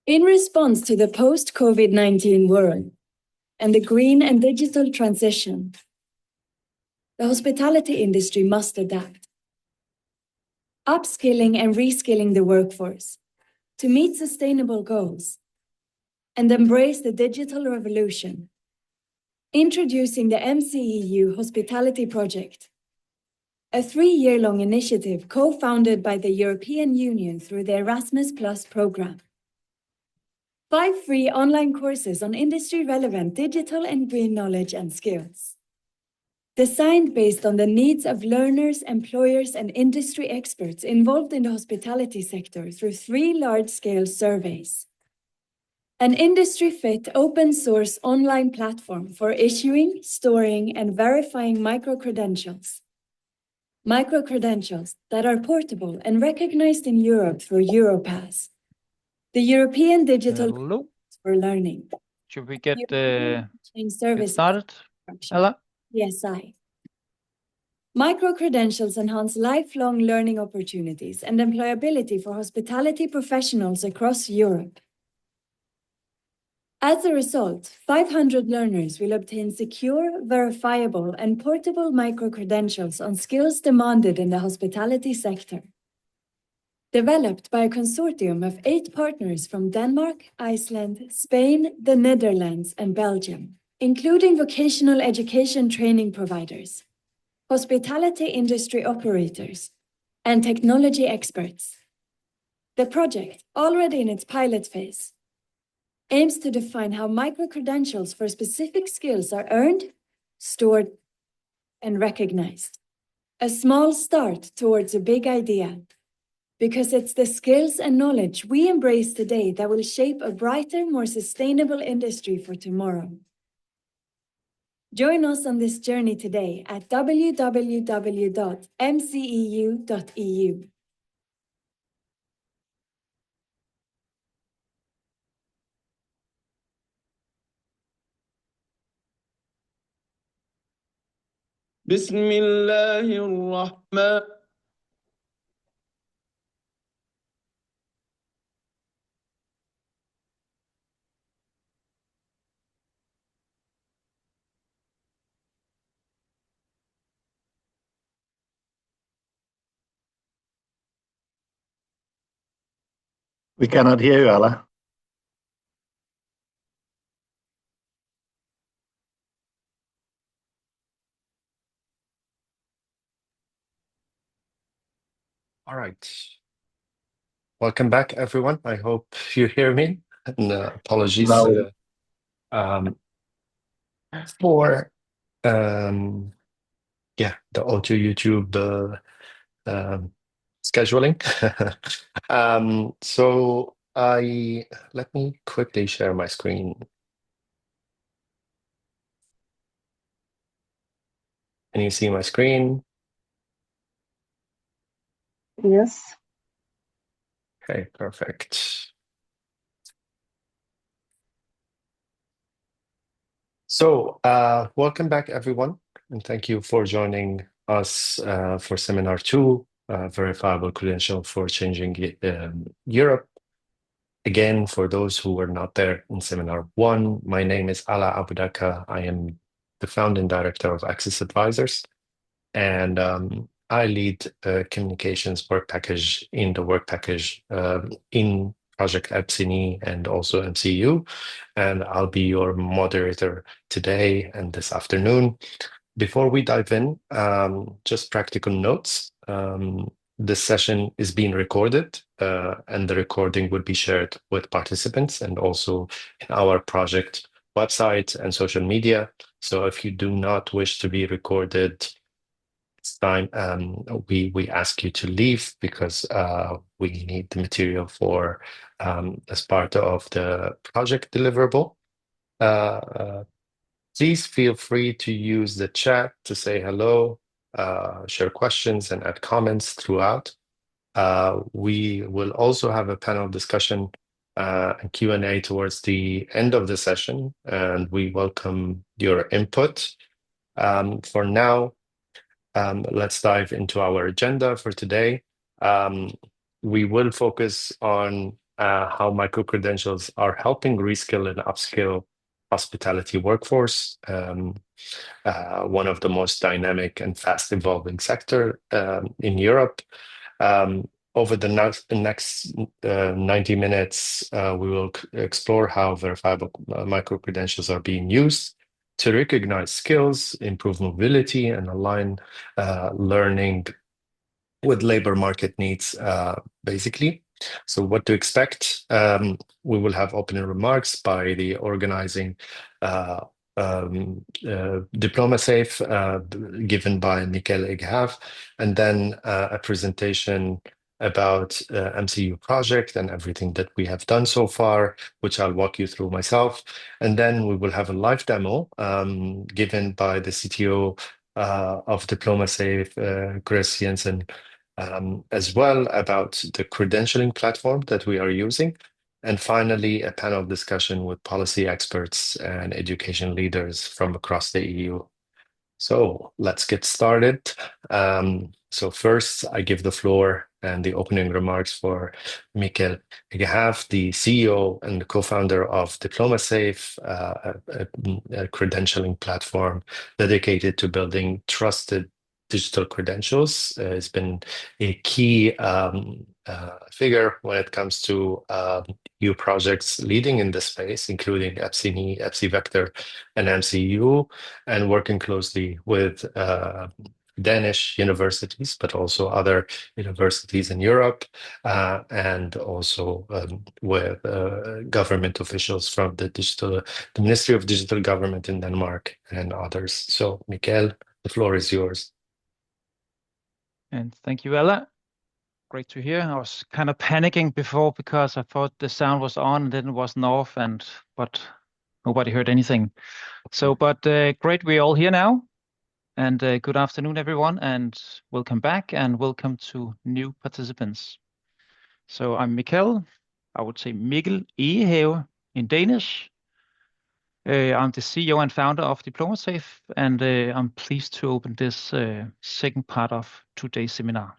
In response to the post-COVID-19 world and the green and digital transition, the hospitality industry must adapt, upskilling and reskilling the workforce to meet sustainable goals and embrace the digital revolution. Introducing the MCEU Hospitality Project, a 3-year-long initiative co-founded by the European Union through the Erasmus Plus program. 5 free online courses on industry-relevant digital and green knowledge and skills. Designed based on the needs of learners, employers, and industry experts involved in the hospitality sector through 3 large-scale surveys. An industry-fit open-source online platform for issuing, storing, and verifying micro-credentials. Micro-credentials that are portable and recognized in Europe through Europass, the European Digital Hello. for Learning. Should we get Service started? Ella? PSI. Micro-credentials enhance lifelong learning opportunities and employability for hospitality professionals across Europe. As a result, 500 learners will obtain secure, verifiable, and portable micro-credentials on skills demanded in the hospitality sector. Developed by a consortium of 8 partners from Denmark, Iceland, Spain, the Netherlands, and Belgium, including vocational education training providers, hospitality industry operators, and technology experts. The project, already in its pilot phase, aims to define how micro-credentials for specific skills are earned, stored, and recognized. A small start towards a big idea, because it's the skills and knowledge we embrace today that will shape a brighter, more sustainable industry for tomorrow. Join us on this journey today at www.mceu.eu. بسم الله الرحمن We cannot hear you, Ella. All right. Welcome back, everyone. I hope you hear me. And apologies No. for the audio YouTube scheduling. So let me quickly share my screen. Can you see my screen? Yes. Okay, perfect. So welcome back, everyone, and thank you for joining us for Seminar 2, Verifiable Credential for Changing Europe. Again, for those who were not there in Seminar 1, my name is Ala Abudaka. I am the founding director of Access Advisors, and I lead communications work package in the work package in Project EPSINI and also MCU, and I'll be your moderator today and this afternoon. Before we dive in, just practical notes. This session is being recorded, and the recording will be shared with participants and also in our project website and social media. So if you do not wish to be recorded, it's time we ask you to leave because we need the material for as part of the project deliverable. Please feel free to use the chat to say hello, share questions, and add comments throughout. We will also have a panel discussion and Q&A towards the end of the session, and we welcome your input. For now, let's dive into our agenda for today. We will focus on how micro-credentials are helping reskill and upskill hospitality workforce, one of the most dynamic and fast-evolving sector in Europe. Over the next 90 minutes, we will explore how verifiable micro-credentials are being used to recognize skills, improve mobility, and align learning with labor market needs, basically. So what to expect? We will have opening remarks by the organizing Diploma Safe given by Mikel Eghav, and then a presentation about MCU project and everything that we have done so far, which I'll walk you through myself. And then we will have a live demo given by the CTO of Diploma Safe, Chris Jensen, as well about the credentialing platform that we are using. And finally, a panel discussion with policy experts and education leaders from across the EU. So let's get started. So first, I give the floor and the opening remarks for Mikel Eghav, the CEO and co-founder of Diploma Safe, a credentialing platform dedicated to building trusted digital credentials. It's been a key figure when it comes to EU projects leading in this space, including EPSI-NI, EPSI Vector, and MCU, and working closely with Danish universities, but also other universities in Europe, and also with government officials from the Ministry of Digital Government in Denmark and others. So, Mikel, the floor is yours. And thank you, Ella. Great to hear. I was kind of panicking before because I thought the sound was on and then it wasn't off, but nobody heard anything. So, but great, we're all here now. And good afternoon, everyone, and welcome back and welcome to new participants. So I'm Mikel. I would say Mikkel Egehave in Danish. I'm the CEO and founder of Diploma Safe, and I'm pleased to open this second part of today's seminar.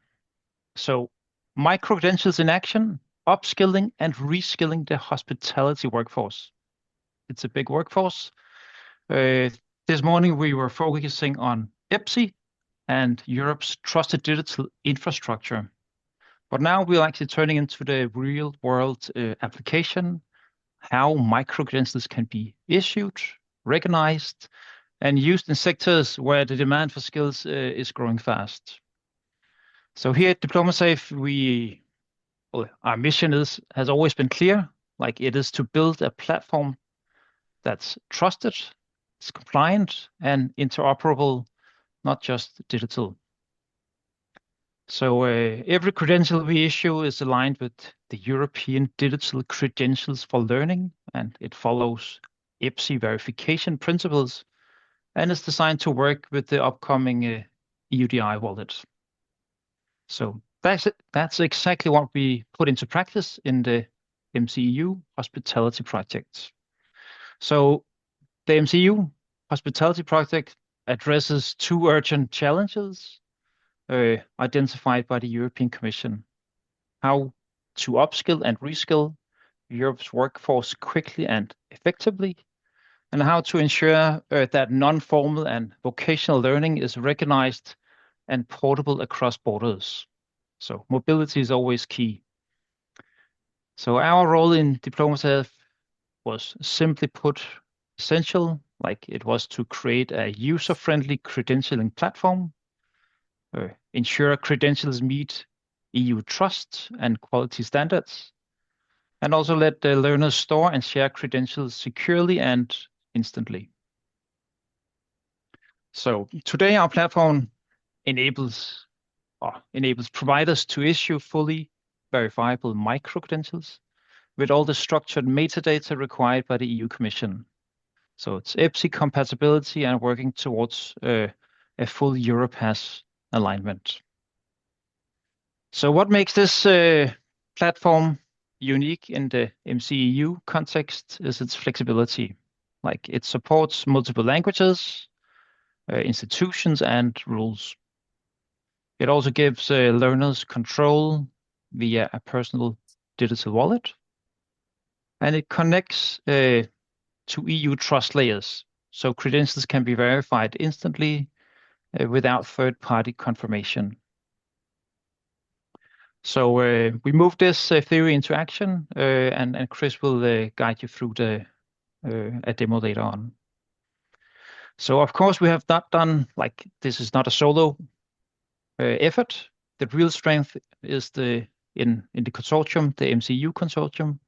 So, micro-credentials in action, upskilling and reskilling the hospitality workforce. It's a big workforce. This morning we were focusing on EPSI and Europe's trusted digital infrastructure. But now we're actually turning into the real world application, how micro-credentials can be issued, recognized, and used in sectors where the demand for skills is growing fast. So here at Diploma Safe, our mission has always been clear, like it is to build a platform that's trusted, it's compliant, and interoperable, not just digital. So every credential we issue is aligned with the European Digital Credentials for Learning, and it follows EPSI verification principles, and is designed to work with the upcoming EUDI wallet. So that's exactly what we put into practice in the MCU hospitality project. So the MCU hospitality project addresses two urgent challenges identified by the European Commission: how to upskill and reskill Europe's workforce quickly and effectively, and how to ensure that non-formal and vocational learning is recognized and portable across borders. So mobility is always key. So our role in Diploma Safe was simply put essential, like it was to create a user-friendly credentialing platform, ensure credentials meet EU trust and quality standards, and also let the learners store and share credentials securely and instantly. So today our platform enables providers to issue fully verifiable micro-credentials with all the structured metadata required by the EU Commission. So it's EPSI compatibility and working towards a full Europass alignment. So what makes this platform unique in the MCEU context is its flexibility. Like it supports multiple languages, institutions, and rules. It also gives learners control via a personal digital wallet, and it connects to EU trust layers. So credentials can be verified instantly without third-party confirmation. So we move this theory into action, and Chris will guide you through a demo later on. So of course we have not done, like, this is not a solo effort. The real strength is in the consortium, the MCU consortium,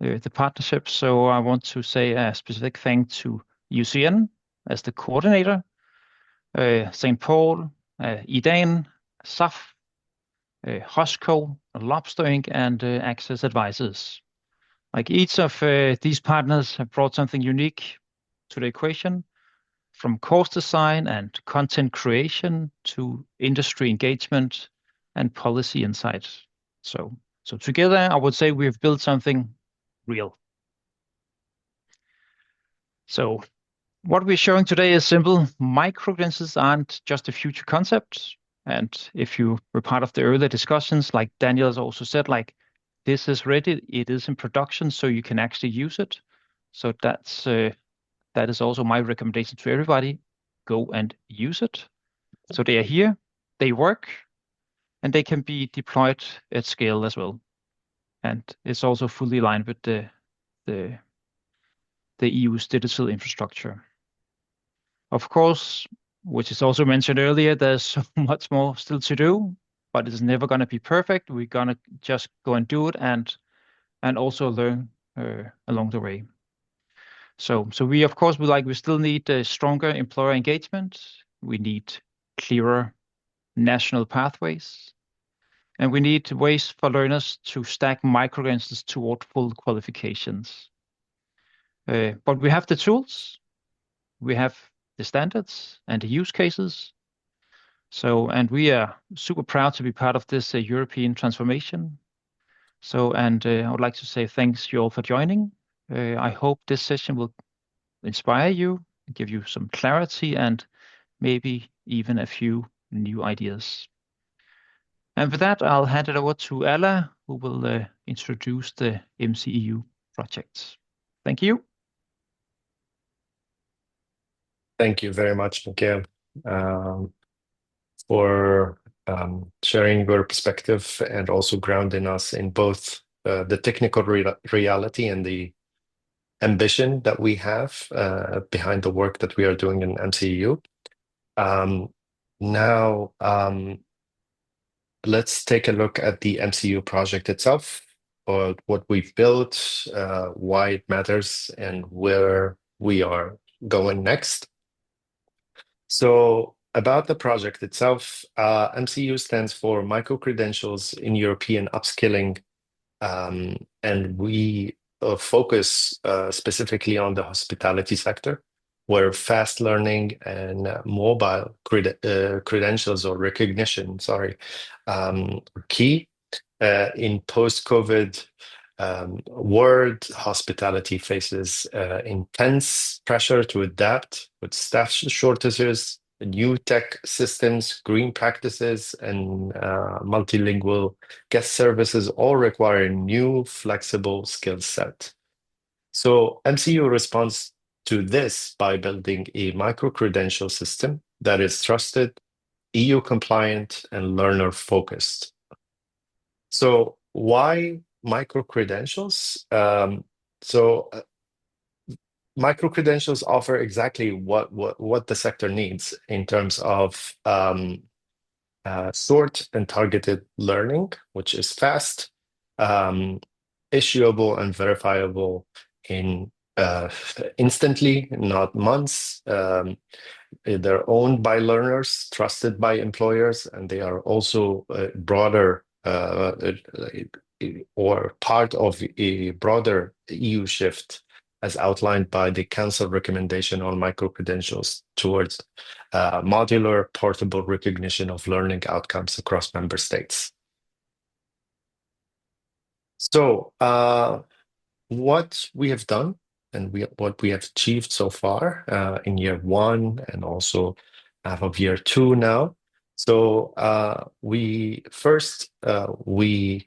the partnership. So I want to say a specific thank to UCN as the coordinator, St. Paul, EDAN, SAF, Hosco, Lobster Inc., and Access Advisors. Like, each of these partners have brought something unique to the equation, from course design and content creation to industry engagement and policy insights. So together, I would say we've built something real. So what we're showing today is simple. Micro-credentials aren't just a future concept. And if you were part of the earlier discussions, like Daniel has also said, like, this is ready, it is in production, so you can actually use it. So that is also my recommendation to everybody. Go and use it. So they are here, they work, and they can be deployed at scale as well. And it's also fully aligned with the EU's digital infrastructure. Of course, which is also mentioned earlier, there's so much more still to do, but it's never going to be perfect. We're going to just go and do it and also learn along the way. So we, of course, we still need stronger employer engagement. We need clearer national pathways, and we need ways for learners to stack micro-credentials toward full qualifications. But we have the tools, we have the standards and the use cases. So, and we are super proud to be part of this European transformation. So, and I would like to say thanks you all for joining. I hope this session will inspire you, give you some clarity, and maybe even a few new ideas. And with that, I'll hand it over to Alla, who will introduce the MCEU project. Thank you. Thank you very much, Mikael, for sharing your perspective and also grounding us in both the technical reality and the ambition that we have behind the work that we are doing in MCEU. Now, let's take a look at the MCEU project itself, or what we've built, why it matters, and where we are going next. So about the project itself, MCEU stands for Micro-Credentials in European Upskilling, and we focus specifically on the hospitality sector, where fast learning and mobile credentials or recognition, are key. In post-COVID world, hospitality faces intense pressure to adapt with staff shortages, new tech systems, green practices, and multilingual guest services all require a new flexible skill set. So MCU responds to this by building a micro-credential system that is trusted, EU compliant, and learner focused. So why micro-credentials? Micro-credentials offer exactly what the sector needs in terms of short and targeted learning, which is fast, issuable and verifiable in instantly, not months. They're owned by learners, trusted by employers, and they are also broader or part of a broader EU shift as outlined by the Council recommendation on micro-credentials towards modular, portable recognition of learning outcomes across member states. So what we have done and what we have achieved so far in year one and also half of year two now So we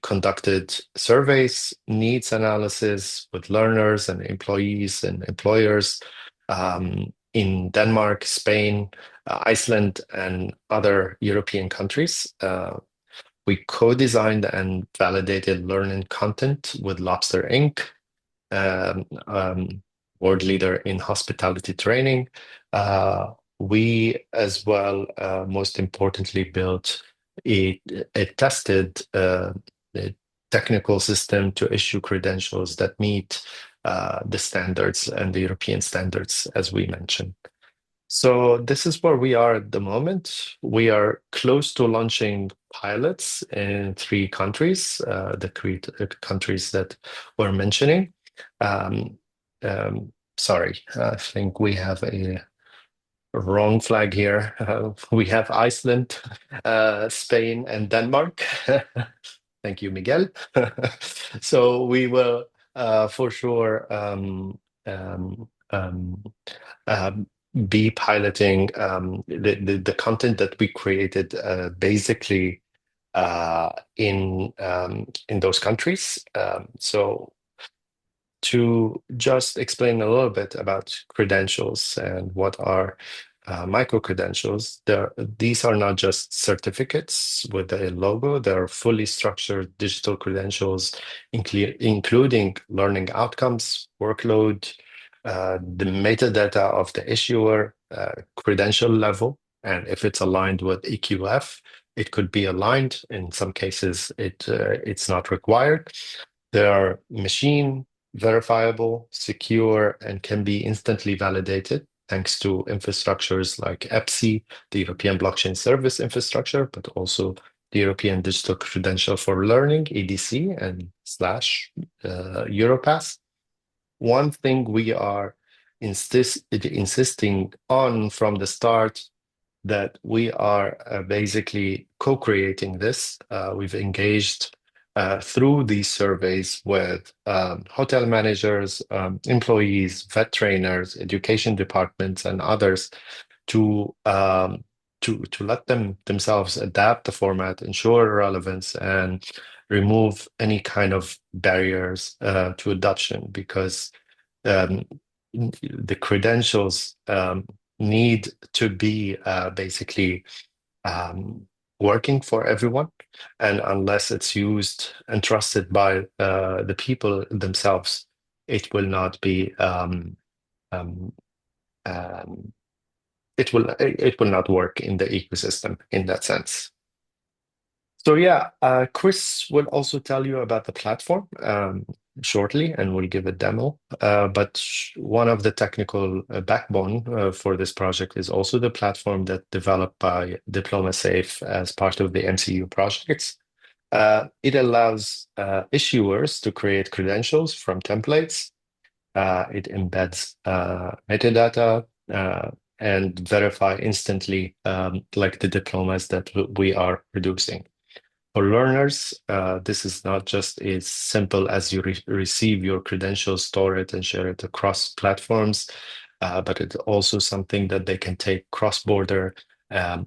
conducted surveys, needs analysis with learners and employees and employers in Denmark, Spain, Iceland, and other European countries. We co-designed and validated learning content with Lobster Inc., um, um, world leader in hospitality training. We as well, most importantly, built a tested a technical system to issue credentials that meet the standards and the European standards, as we mentioned. So this is where we are at the moment. We are close to launching pilots in 3 countries, the countries that we're mentioning. Um, Sorry, I think we have a wrong flag here. We have Iceland, Spain, and Denmark. Thank you, Miguel. So we will for sure be piloting the content that we created basically in those countries. So to just explain a little bit about credentials and what are micro-credentials, these are not just certificates with a logo. They're fully structured digital credentials, including learning outcomes, workload, the metadata of the issuer, credential level, and if it's aligned with EQF, it could be aligned. In some cases, it's not required. They are machine verifiable, secure, and can be instantly validated thanks to infrastructures like EPSI, the European Blockchain Service Infrastructure, but also the European Digital Credential for Learning, EDC, and Europass. One thing we are insisting on from the start that we are basically co-creating this. We've engaged through these surveys with hotel managers, employees, vet trainers, education departments, and others to let them themselves adapt the format, ensure relevance, and remove any kind of barriers to adoption, because the credentials need to be basically working for everyone, and unless it's used and trusted by the people themselves, it will not be it will not work in the ecosystem in that sense. So yeah, Chris will also tell you about the platform shortly, and we'll give a demo. But one of the technical backbone for this project is also the platform that developed by DiplomaSafe as part of the MCU projects. It allows issuers to create credentials from templates. It embeds metadata and verify instantly, like the diplomas that we are producing. For learners, this is not just as simple as you receive your credentials, store it, and share it across platforms, but it's also something that they can take cross-border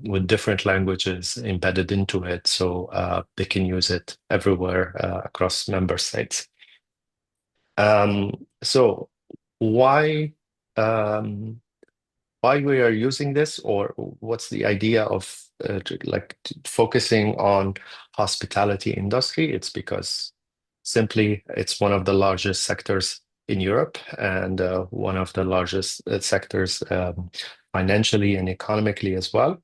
with different languages embedded into it, so they can use it everywhere across member states. So why we are using this, or what's the idea of focusing on hospitality industry? It's because simply it's one of the largest sectors in Europe, and one of the largest sectors financially and economically as well.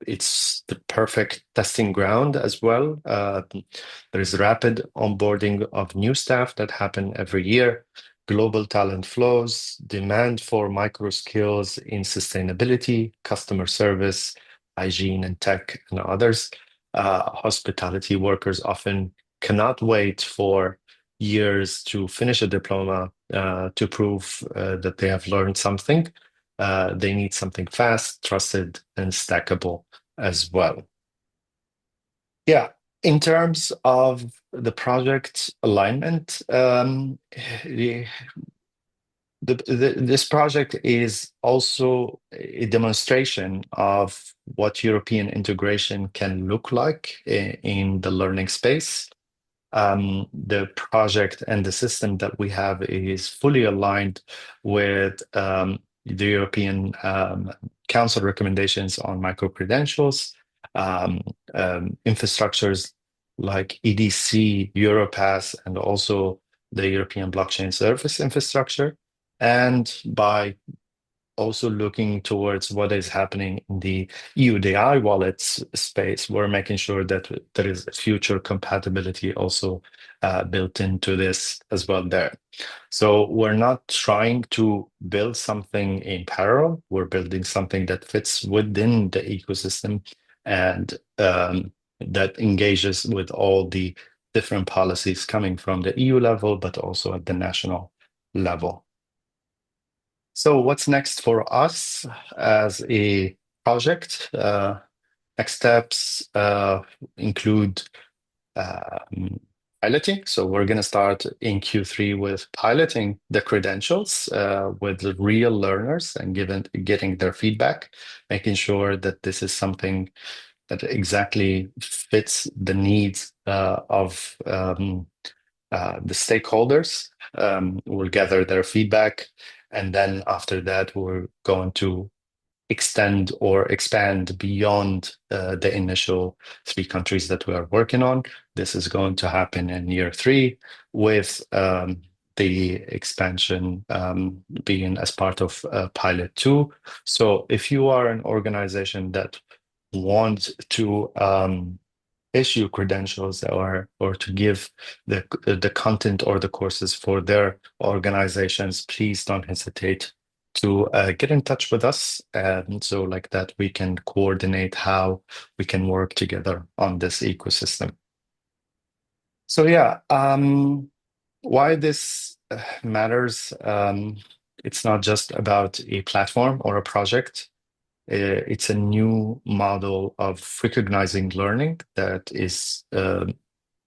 It's the perfect testing ground as well. There is rapid onboarding of new staff that happen every year, global talent flows, demand for micro skills in sustainability, customer service, hygiene, and tech, and others. Hospitality workers often cannot wait for years to finish a diploma to prove that they have learned something. They need something fast, trusted, and stackable as well. Yeah, in terms of the project alignment, This project is also a demonstration of what European integration can look like in the learning space. The project and the system that we have is fully aligned with the European Council recommendations on micro-credentials, infrastructures like EDC, Europass, and also the European Blockchain Service infrastructure. And by also looking towards what is happening in the EUDI wallets space, we're making sure that there is future compatibility also built into this as well there. So we're not trying to build something in parallel. We're building something that fits within the ecosystem and that engages with all the different policies coming from the EU level, but also at the national level. So what's next for us as a project? Next steps include piloting. So we're going to start in Q3 with piloting the credentials with the real learners and getting their feedback, making sure that this is something that exactly fits the needs of the stakeholders. We'll gather their feedback, and then after that, we're going to extend or expand beyond the initial 3 countries that we are working on. This is going to happen in year 3 with the expansion being as part of pilot 2. So if you are an organization that wants to issue credentials or to give the content or the courses for their organizations, please don't hesitate to get in touch with us, and so like that we can coordinate how we can work together on this ecosystem. So yeah, why this matters, it's not just about a platform or a project. It's a new model of recognizing learning that is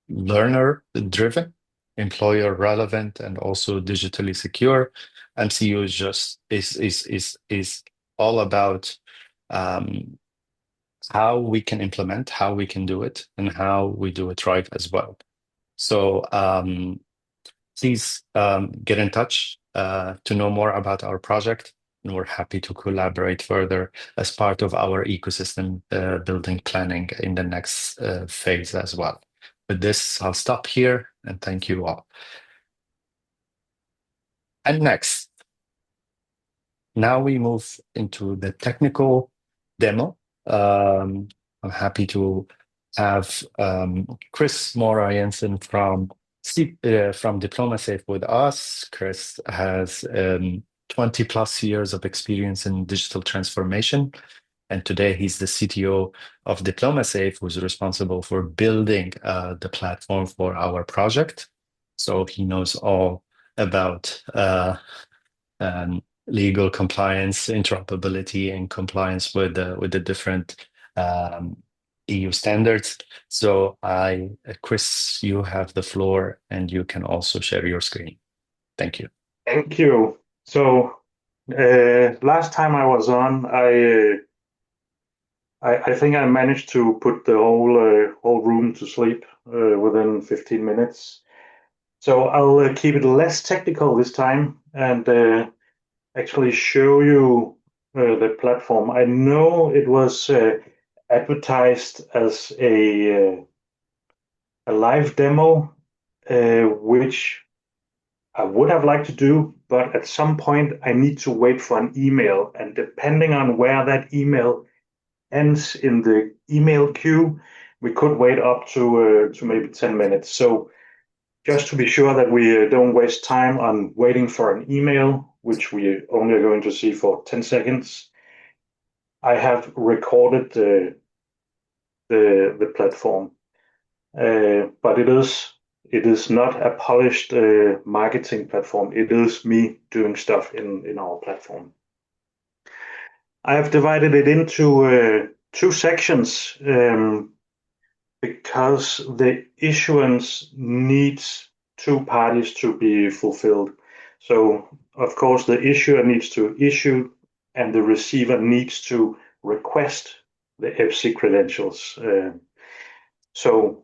learner-driven, employer-relevant, and also digitally secure. MCU is all about how we can implement, how we can do it, and how we do it right as well. So please get in touch to know more about our project. And we're happy to collaborate further as part of our ecosystem building planning in the next phase as well. With this, I'll stop here and thank you all. And next, now we move into the technical demo. I'm happy to have Chris Mora Jensen from DiplomaSafe with us. Chris has 20 plus years of experience in digital transformation. And today he's the CTO of DiplomaSafe, who's responsible for building the platform for our project. So he knows all about legal compliance, interoperability, and compliance with the different EU standards. So Chris, you have the floor, and you can also share your screen. Thank you. Thank you. So last time I was on, I think I managed to put the whole room to sleep within 15 minutes. So I'll keep it less technical this time and actually show you the platform. I know it was advertised as a live demo, which I would have liked to do, but at some point I need to wait for an email, and depending on where that email ends in the email queue, we could wait up to maybe 10 minutes. So just to be sure that we don't waste time on waiting for an email, which we only are going to see for 10 seconds, I have recorded the platform. But it is not a polished marketing platform. It is me doing stuff in our platform. I have divided it into 2 sections because the issuance needs 2 parties to be fulfilled. So of course, the issuer needs to issue and the receiver needs to request the EPSI credentials. So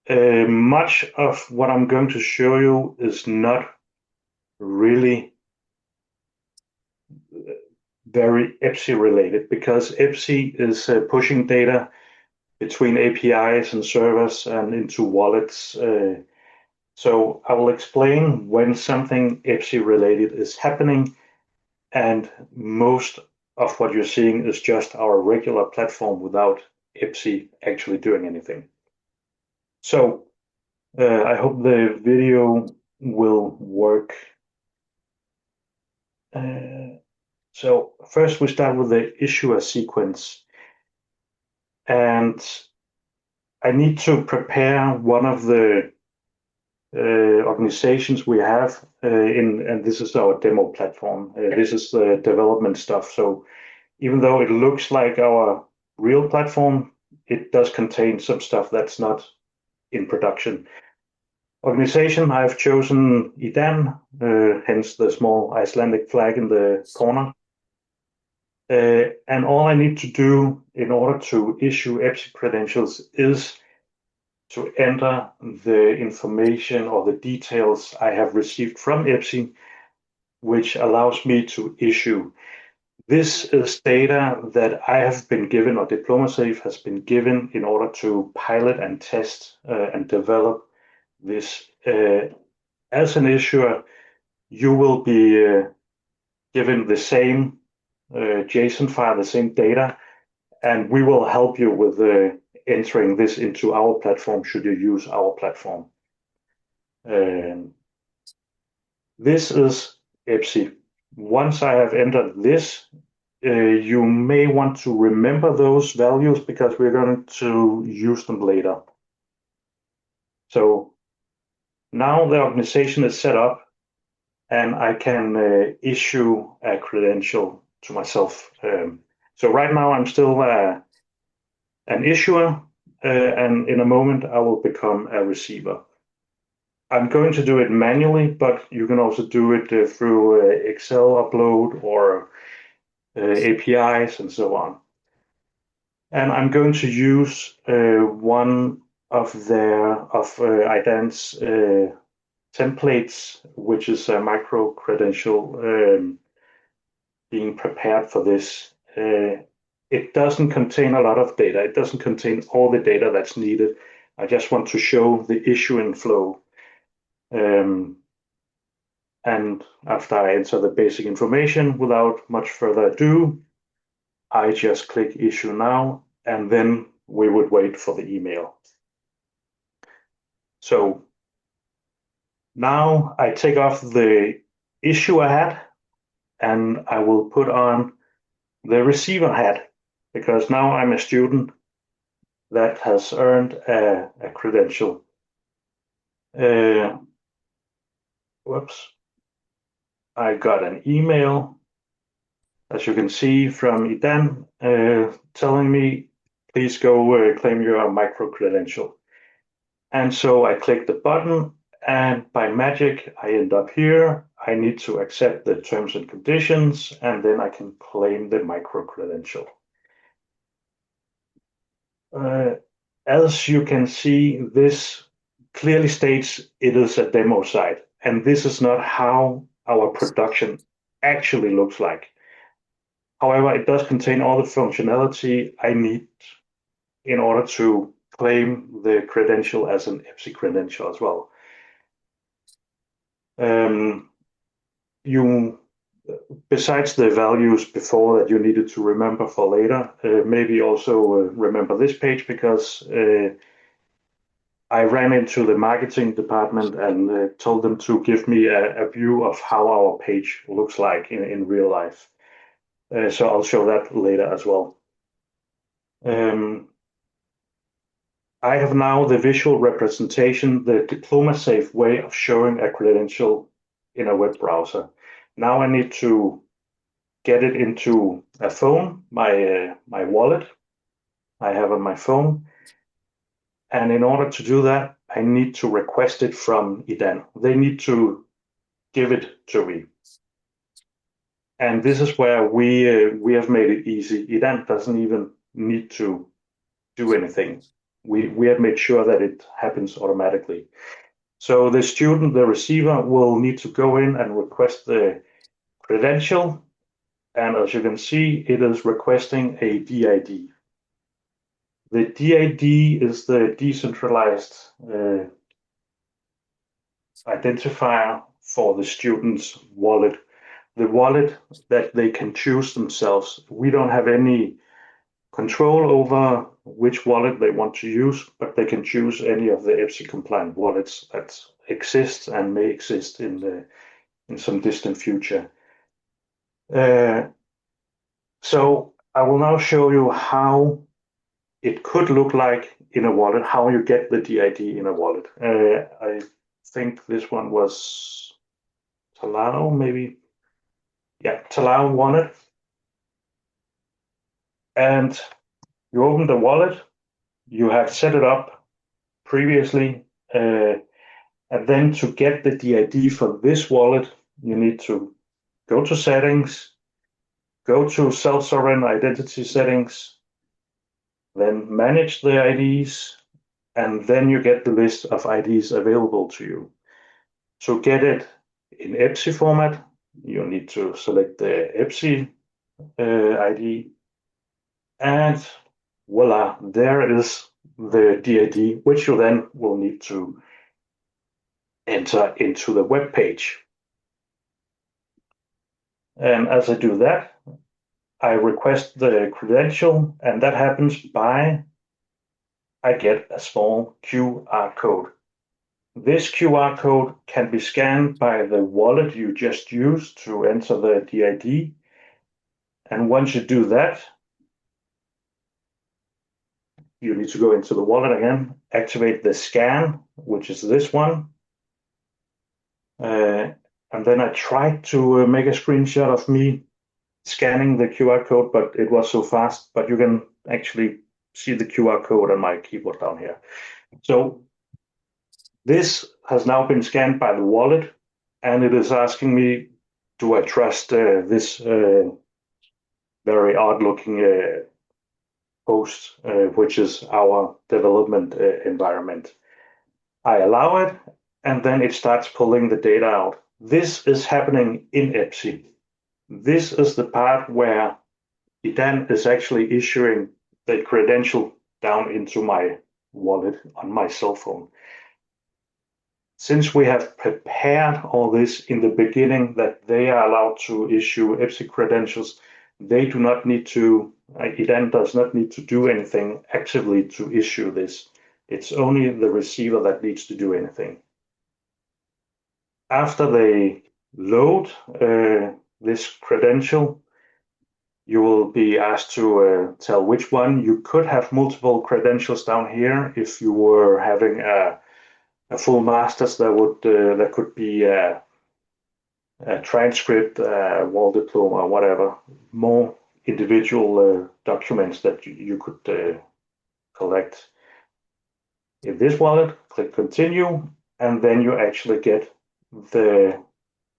much of what I'm going to show you is not really very EPSI related, because EPSI is pushing data between APIs and servers and into wallets. So I will explain when something EPSI related is happening, and most of what you're seeing is just our regular platform without EPSI actually doing anything. So I hope the video will work. So first we start with the issuer sequence, and I need to prepare one of the organizations we have and this is our demo platform. This is the development stuff. So even though it looks like our real platform, it does contain some stuff that's not in production. Organization, I've chosen IDAN, hence the small Icelandic flag in the corner. And all I need to do in order to issue EPSI credentials is to enter the information or the details I have received from EPSI, which allows me to issue. This is data that I have been given, or DiplomaSafe has been given, in order to pilot and test and develop this. As an issuer, you will be given the same JSON file, the same data, and we will help you with entering this into our platform should you use our platform. This is EPSI. Once I have entered this, you may want to remember those values because we're going to use them later. So now the organization is set up and I can issue a credential to myself. So right now I'm still an issuer, and in a moment I will become a receiver. I'm going to do it manually, but you can also do it through Excel upload or APIs and so on. And I'm going to use one of IDAN's templates, which is a micro credential being prepared for this. It doesn't contain a lot of data. It doesn't contain all the data that's needed. I just want to show the issuing flow. And after I enter the basic information, without much further ado, I just click issue now, and then we would wait for the email. So now I take off the issuer hat and I will put on the receiver hat, because now I'm a student that has earned a credential. Whoops. I got an email, as you can see, from IDAN telling me, please go claim your micro credential. And so I click the button, and by magic, I end up here. I need to accept the terms and conditions, and then I can claim the micro credential. As you can see, this clearly states it is a demo site, and this is not how our production actually looks like. However, it does contain all the functionality I need in order to claim the credential as an EPSI credential as well. Besides the values before that you needed to remember for later, maybe also remember this page, because I ran into the marketing department and told them to give me a view of how our page looks like in real life. So I'll show that later as well. I have now the visual representation, the DiplomaSafe way of showing a credential in a web browser. Now I need to get it into a phone, my wallet I have on my phone. And in order to do that, I need to request it from IDAN. They need to give it to me. And this is where we have made it easy. Idan doesn't even need to do anything. We have made sure that it happens automatically. So the student, the receiver, will need to go in and request the credential. And as you can see, it is requesting a DID. The DID is the decentralized identifier for the student's wallet, the wallet that they can choose themselves. We don't have any control over which wallet they want to use, but they can choose any of the EPSI compliant wallets that exist and may exist in some distant future. So I will now show you how it could look like in a wallet, how you get the DID in a wallet. I think this one was Talao, maybe. Yeah, Talao wallet. And you open the wallet, you have set it up previously, and then to get the DID for this wallet, you need to go to settings, go to self-sovereign identity settings, then manage the IDs, and then you get the list of IDs available to you. To get it in EPSI format, you need to select the EPSI ID, and voila, there is the DID, which you then will need to enter into the web page. And as I do that, I request the credential, and that happens by I get a small QR code. This QR code can be scanned by the wallet you just used to enter the DID. And once you do that, you need to go into the wallet again, activate the scan, which is this one. And then I tried to make a screenshot of me scanning the QR code, but it was so fast. But you can actually see the QR code on my keyboard down here. So this has now been scanned by the wallet, and it is asking me, do I trust this very odd-looking host, which is our development environment. I allow it, and then it starts pulling the data out. This is happening in EPSI. This is the part where Idan is actually issuing the credential down into my wallet on my cell phone. Since we have prepared all this in the beginning that they are allowed to issue EPSI credentials, they do not need to, Idan does not need to do anything actively to issue this. It's only the receiver that needs to do anything. After they load this credential, you will be asked to tell which one. You could have multiple credentials down here if you were having a full master's. That could be a transcript, wall diploma, whatever. More individual documents that you could collect. In this wallet, click continue, and then you actually get the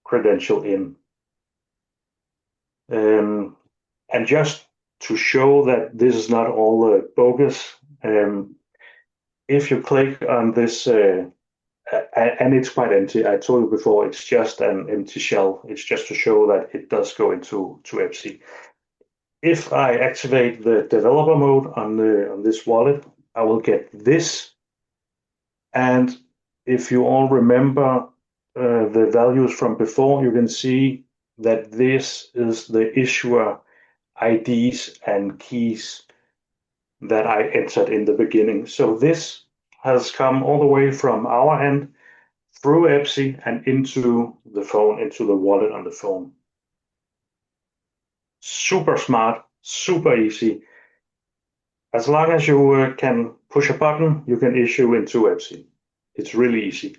credential in. And just to show that this is not all bogus, if you click on this, and it's quite empty, I told you before, it's just an empty shell. It's just to show that it does go into EPSI. If I activate the developer mode on this wallet, I will get this. And if you all remember the values from before, you can see that this is the issuer IDs and keys that I entered in the beginning. So this has come all the way from our end through EPSI and into the phone, into the wallet on the phone. Super smart, super easy. As long as you can push a button, you can issue into EPSI. It's really easy.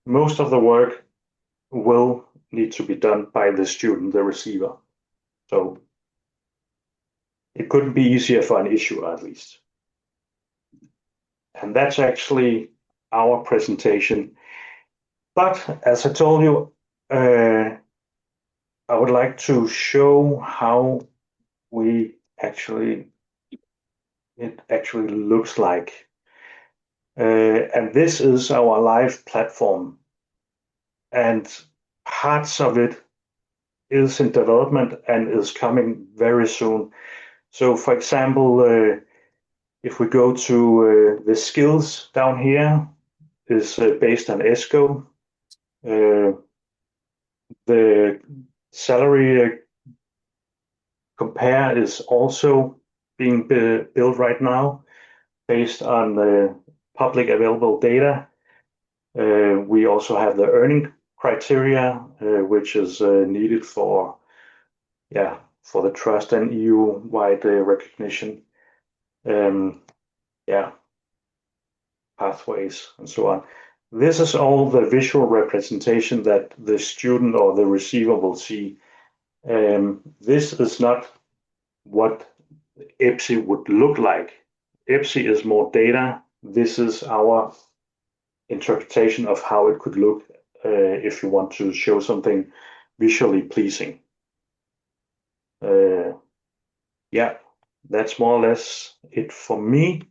Most of the work will need to be done by the student, the receiver. So it couldn't be easier for an issuer, at least. And that's actually our presentation. But as I told you, I would like to show how it actually looks like. And this is our live platform, and parts of it is in development and is coming very soon. So, for example, if we go to the skills down here, is based on ESCO. The salary compare is also being built right now based on the public available data. We also have the earning criteria, which is needed for the trust and EU-wide recognition. Pathways and so on. This is all the visual representation that the student or the receiver will see. This is not what EPSI would look like. EPSI is more data. This is our interpretation of how it could look if you want to show something visually pleasing. That's more or less it for me.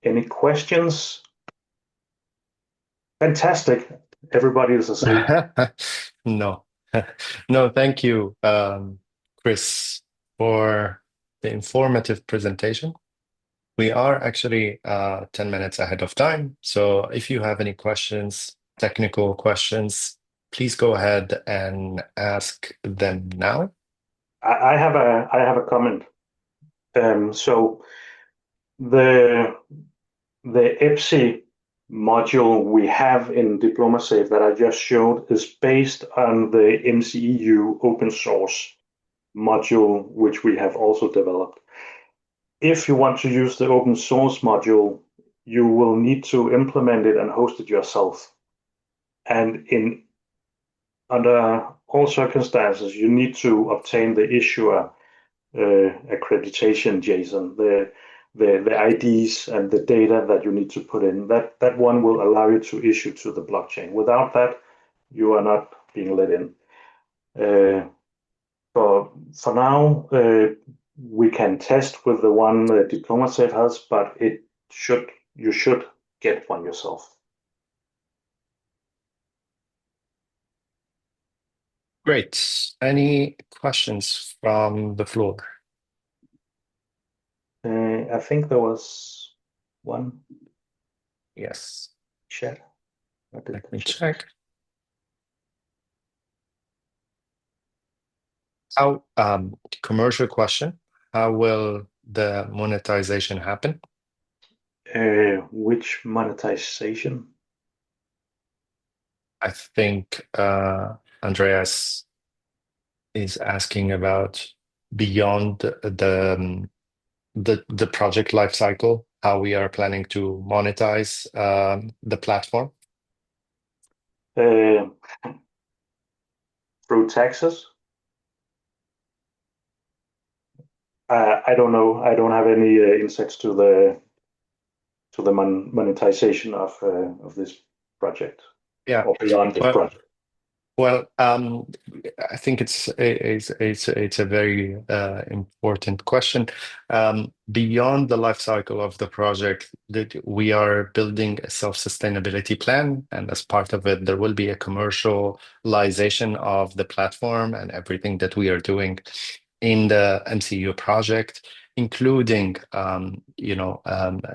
Any questions? Fantastic. Everybody is asleep. No. No, thank you, Chris, for the informative presentation. We are actually 10 minutes ahead of time. So if you have any questions, technical questions, please go ahead and ask them now. I have a comment. So the EPSI module we have in DiplomaSafe that I just showed is based on the MCEU open source module, which we have also developed. If you want to use the open source module, you will need to implement it and host it yourself. And under all circumstances, you need to obtain the issuer accreditation JSON, the IDs and the data that you need to put in. That one will allow you to issue to the blockchain. Without that, you are not being let in. For now, we can test with the one that DiplomaSafe has, but you should get one yourself. Great. Any questions from the floor? I think there was one. Yes. Chat. Let me check. How commercial question? How will the monetization happen? Which monetization? I think Andreas is asking about beyond the project lifecycle, how we are planning to monetize the platform. Through taxes? I don't know. I don't have any insights to the monetization of this project. Yeah. Or beyond this project. Well, I think it's a very important question. Beyond the life cycle of the project, that we are building a self-sustainability plan, and as part of it, there will be a commercialization of the platform and everything that we are doing in the MCU project, including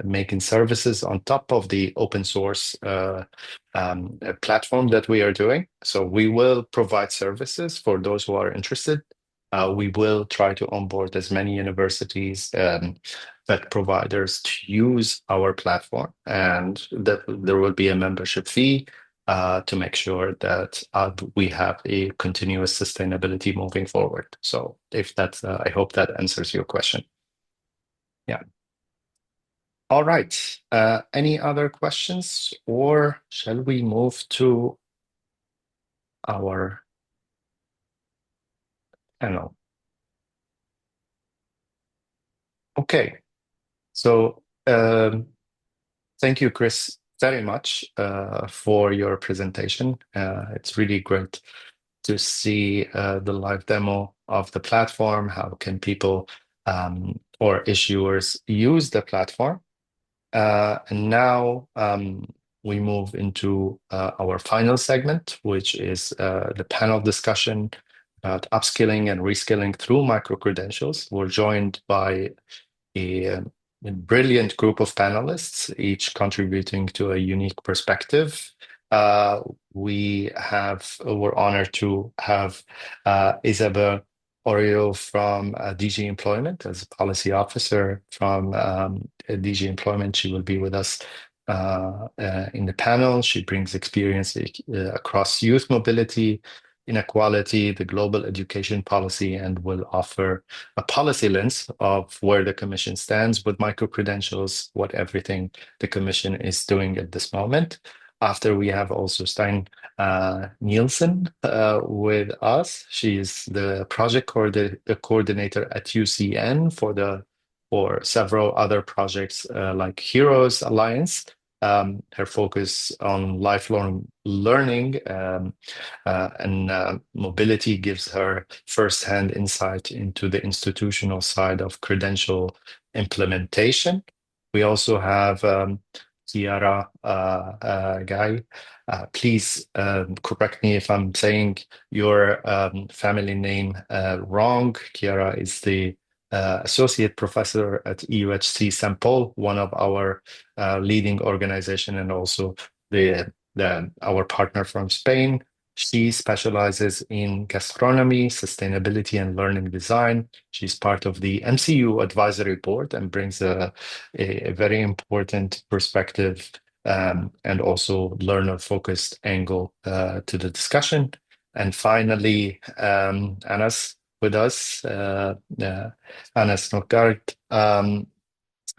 making services on top of the open source platform that we are doing. So we will provide services for those who are interested. We will try to onboard as many universities that providers to use our platform, and that there will be a membership fee to make sure that we have a continuous sustainability moving forward. So if that's, I hope that answers your question. Yeah. All right. Any other questions, or shall we move to our panel? Okay. So thank you, Chris, very much for your presentation. It's really great to see the live demo of the platform. How can people or issuers use the platform? And now we move into our final segment, which is the panel discussion about upskilling and reskilling through micro-credentials. We're joined by a brilliant group of panelists, each contributing to a unique perspective. We're honored to have Isabel Orio from DG Employment as policy officer from DG Employment. She will be with us in the panel. She brings experience across youth mobility, inequality, the global education policy, and will offer a policy lens of where the Commission stands with micro-credentials, what everything the Commission is doing at this moment. After we have also Stein Nielsen with us. She is the project coordinator at UCN for several other projects like Heroes Alliance. Her focus on lifelong learning and mobility gives her firsthand insight into the institutional side of credential implementation. We also have Chiara Guy. Please correct me if I'm saying your family name wrong. Chiara is the associate professor at EUHC St. Paul, one of our leading organization, and also our partner from Spain. She specializes in gastronomy, sustainability, and learning design. She's part of the MCU advisory board and brings a very important perspective and also learner-focused angle to the discussion. And finally, Anas with us, Anas Nogart.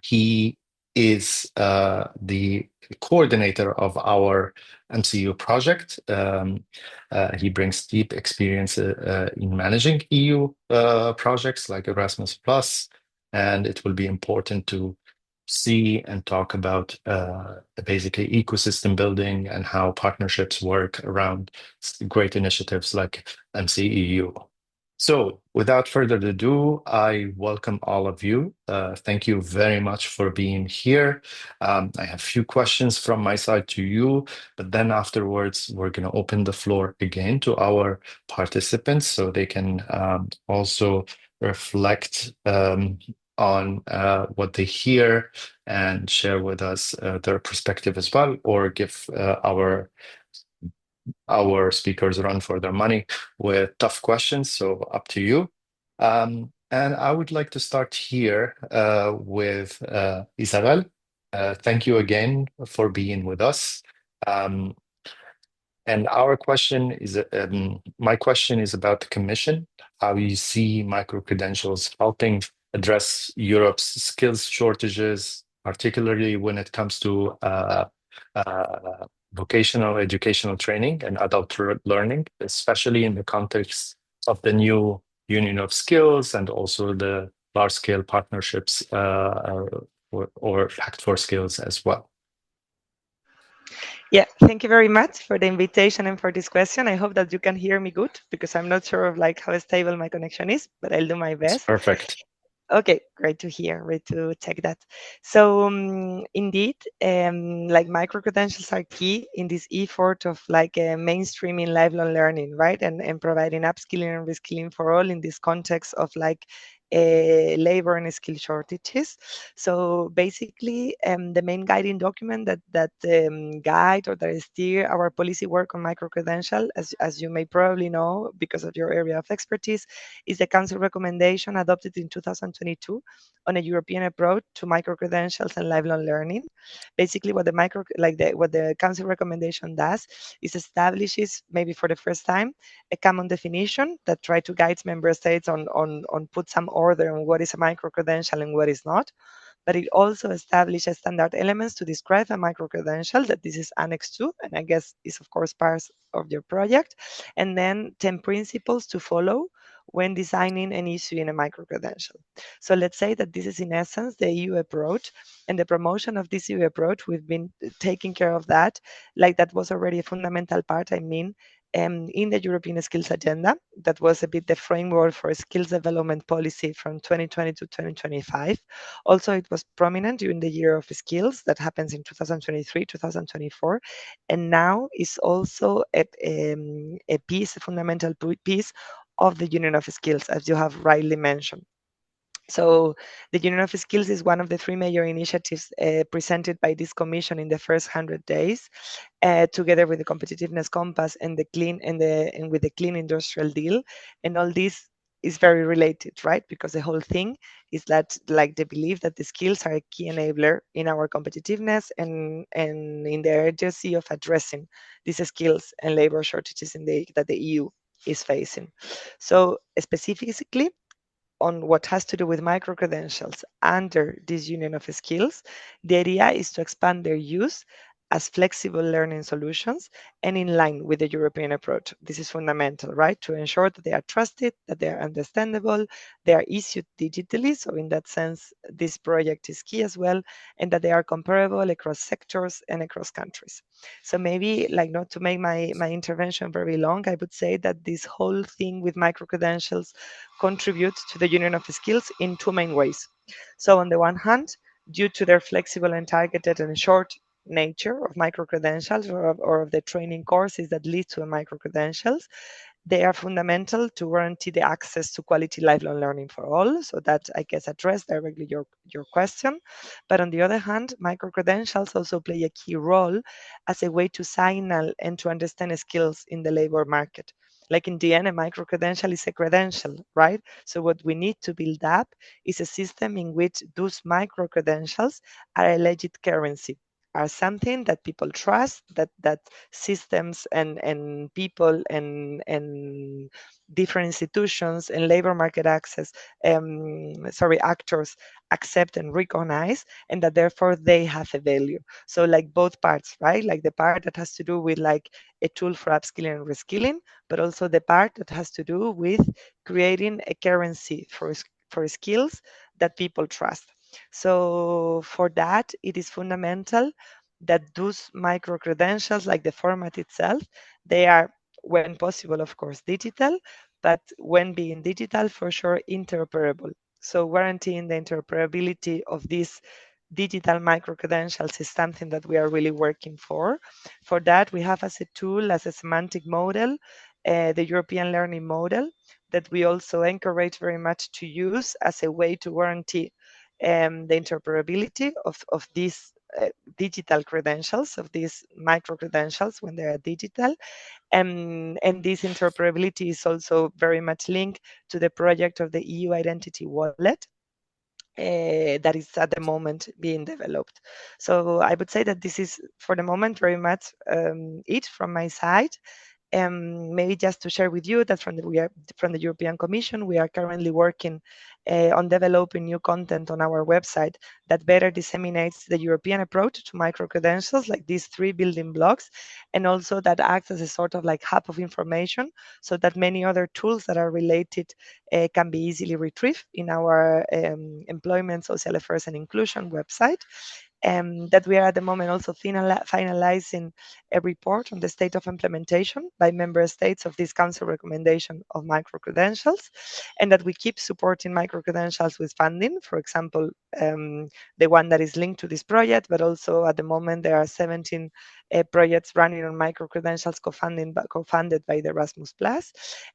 He is the coordinator of our MCU project. He brings deep experience in managing EU projects like Erasmus Plus, and it will be important to see and talk about basically ecosystem building and how partnerships work around great initiatives like MCEU. So without further ado, I welcome all of you. Thank you very much for being here. I have a few questions from my side to you, but then afterwards, we're going to open the floor again to our participants so they can also reflect on what they hear and share with us their perspective as well, or give our speakers run for their money with tough questions. So up to you. And I would like to start here with Isabel. Thank you again for being with us. And my question is about the Commission, how you see micro-credentials helping address Europe's skills shortages, particularly when it comes to vocational educational training and adult learning, especially in the context of the new Union of Skills and also the large-scale partnerships or Pact for Skills as well. Yeah, thank you very much for the invitation and for this question. I hope that you can hear me good because I'm not sure of like how stable my connection is, but I'll do my best. It's perfect. Okay, great to hear, great to check that. So indeed, like micro-credentials are key in this effort of like mainstreaming lifelong learning, right? And providing upskilling and reskilling for all in this context of like labor and skill shortages. So basically, the main guiding document that guide or that steer our policy work on micro-credential, as you may probably know because of your area of expertise, is the Council recommendation adopted in 2022 on a European approach to micro-credentials and lifelong learning. Basically, what the Council recommendation does is establishes, maybe for the first time, a common definition that try to guide member states on put some order on what is a micro-credential and what is not. But it also establishes standard elements to describe a micro-credential that this is annexed to, and I guess is of course part of your project, and then 10 principles to follow when designing and issuing a micro-credential. So let's say that this is in essence the EU approach, and the promotion of this EU approach, we've been taking care of that, like that was already a fundamental part, in the European Skills Agenda. That was a bit the framework for skills development policy from 2020 to 2025. Also, it was prominent during the year of skills that happens in 2023, 2024, and now is also a piece, a fundamental piece of the Union of Skills, as you have rightly mentioned. So the Union of Skills is one of the three major initiatives presented by this commission in the first 100 days, together with the Competitiveness Compass and the Clean and with the Clean Industrial Deal. And all this is very related, right? Because the whole thing is that, like, the belief that the skills are a key enabler in our competitiveness and in the urgency of addressing these skills and labor shortages that the EU is facing. So specifically, on what has to do with micro-credentials under this Union of Skills, the idea is to expand their use as flexible learning solutions and in line with the European approach. This is fundamental, right? To ensure that they are trusted, that they are understandable, they are issued digitally. So in that sense, this project is key as well, and that they are comparable across sectors and across countries. So maybe, like, not to make my intervention very long, I would say that this whole thing with micro-credentials contributes to the Union of Skills in two main ways. So on the one hand, due to their flexible and targeted and short nature of micro-credentials or of the training courses that lead to micro-credentials, they are fundamental to guarantee the access to quality lifelong learning for all. So that, I guess, addressed directly your question. But on the other hand, micro-credentials also play a key role as a way to signal and to understand skills in the labor market. Like in the end, a micro-credential is a credential, right? So what we need to build up is a system in which those micro-credentials are a legit currency, are something that people trust, that systems and people and different institutions and labor market actors accept and recognize, and that therefore they have a value. So like both parts, right? Like the part that has to do with like a tool for upskilling and reskilling, but also the part that has to do with creating a currency for skills that people trust. So for that, it is fundamental that those micro credentials, like the format itself, they are, when possible, of course, digital, but when being digital, for sure, interoperable. So guaranteeing the interoperability of these digital micro credentials is something that we are really working for. For that, we have as a tool, as a semantic model, the European learning model that we also encourage very much to use as a way to guarantee the interoperability of these digital credentials, of these micro credentials when they are digital. And this interoperability is also very much linked to the project of the EU Identity Wallet, that is at the moment being developed. So I would say that this is, for the moment, very much it from my side. Maybe just to share with you that from the European Commission, we are currently working on developing new content on our website that better disseminates the European approach to micro-credentials, like these three building blocks, and also that acts as a sort of like hub of information so that many other tools that are related can be easily retrieved in our employment, social affairs and inclusion website. That we are at the moment also finalizing a report on the state of implementation by member states of this council recommendation of micro-credentials, and that we keep supporting micro-credentials with funding. For example, the one that is linked to this project, but also at the moment there are 17 projects running on micro-credentials co-funded by the Erasmus+.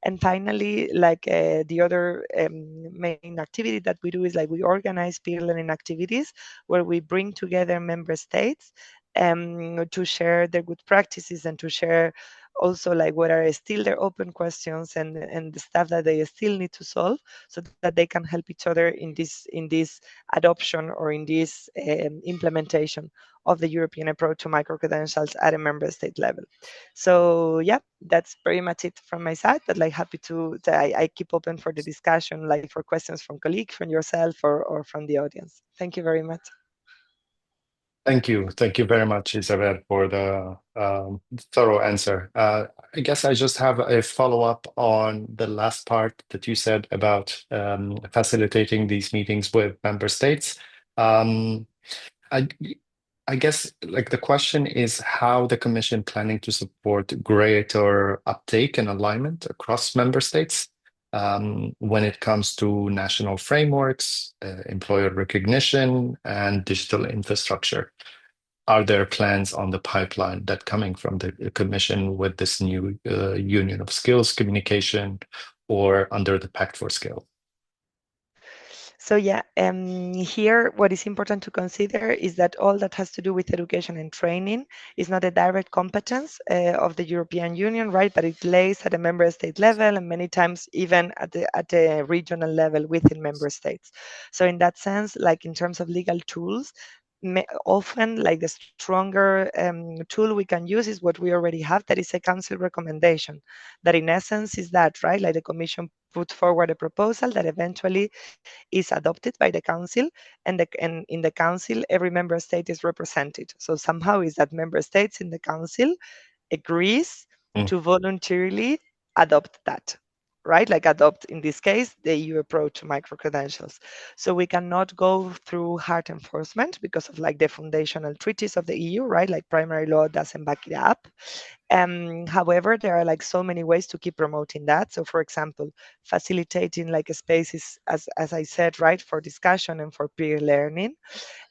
And finally, like the other main activity that we do is like we organize peer learning activities where we bring together member states to share their good practices and to share also like what are still their open questions and the stuff that they still need to solve so that they can help each other in this adoption or in this implementation of the European approach to micro-credentials at a member state level. So yeah, that's very much it from my side, but like happy I keep open for the discussion, like for questions from colleagues, from yourself or from the audience. Thank you very much. Thank you. Thank you very much, Isabel, for the thorough answer. I guess I just have a follow-up on the last part that you said about facilitating these meetings with member states. I I guess like the question is how the Commission planning to support greater uptake and alignment across member states when it comes to national frameworks, employer recognition, and digital infrastructure. Are there plans on the pipeline that coming from the Commission with this new Union of Skills communication or under the Pact for Skill? So yeah, here what is important to consider is that all that has to do with education and training is not a direct competence of the European Union, right? But it lays at a member state level and many times even at the regional level within member states. So in that sense, like in terms of legal tools, often like the stronger tool we can use is what we already have, that is a council recommendation, that in essence is that, right? Like the Commission put forward a proposal that eventually is adopted by the council, and in the council every member state is represented. So somehow is that member states in the council agrees to voluntarily adopt that, right? Like adopt, in this case, the EU approach to micro-credentials. So we cannot go through hard enforcement because of like the foundational treaties of the EU, right? Like primary law doesn't back it up. However, there are like so many ways to keep promoting that. So for example, facilitating like spaces, as I said, right, for discussion and for peer learning.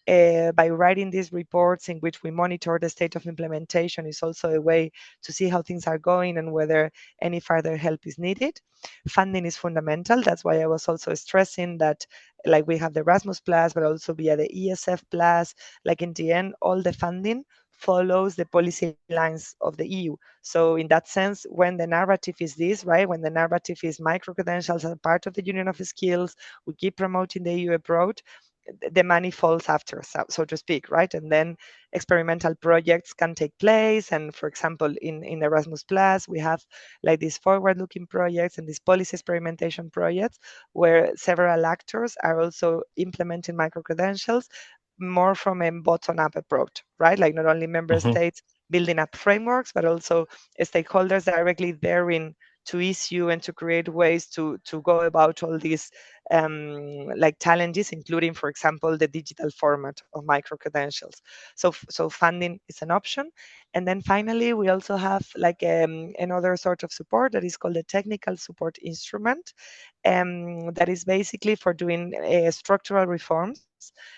By writing these reports in which we monitor the state of implementation is also a way to see how things are going and whether any further help is needed. Funding is fundamental. That's why I was also stressing that like we have the Erasmus Plus, but also via the ESF Plus, like in the end, all the funding follows the policy lines of the EU. So in that sense, when the narrative is this, right, when the narrative is micro-credentials as part of the Union of Skills, we keep promoting the EU approach, the money falls after, so to speak, right? And then experimental projects can take place. And for example, in Erasmus Plus, we have like these forward-looking projects and these policy experimentation projects where several actors are also implementing micro-credentials more from a bottom-up approach, right? Like not only member states building up frameworks, but also stakeholders directly therein to issue and to create ways to go about all these like challenges, including, for example, the digital format of micro-credentials. So funding is an option. And then finally, we also have like another sort of support that is called a technical support instrument. That is basically for doing structural reforms.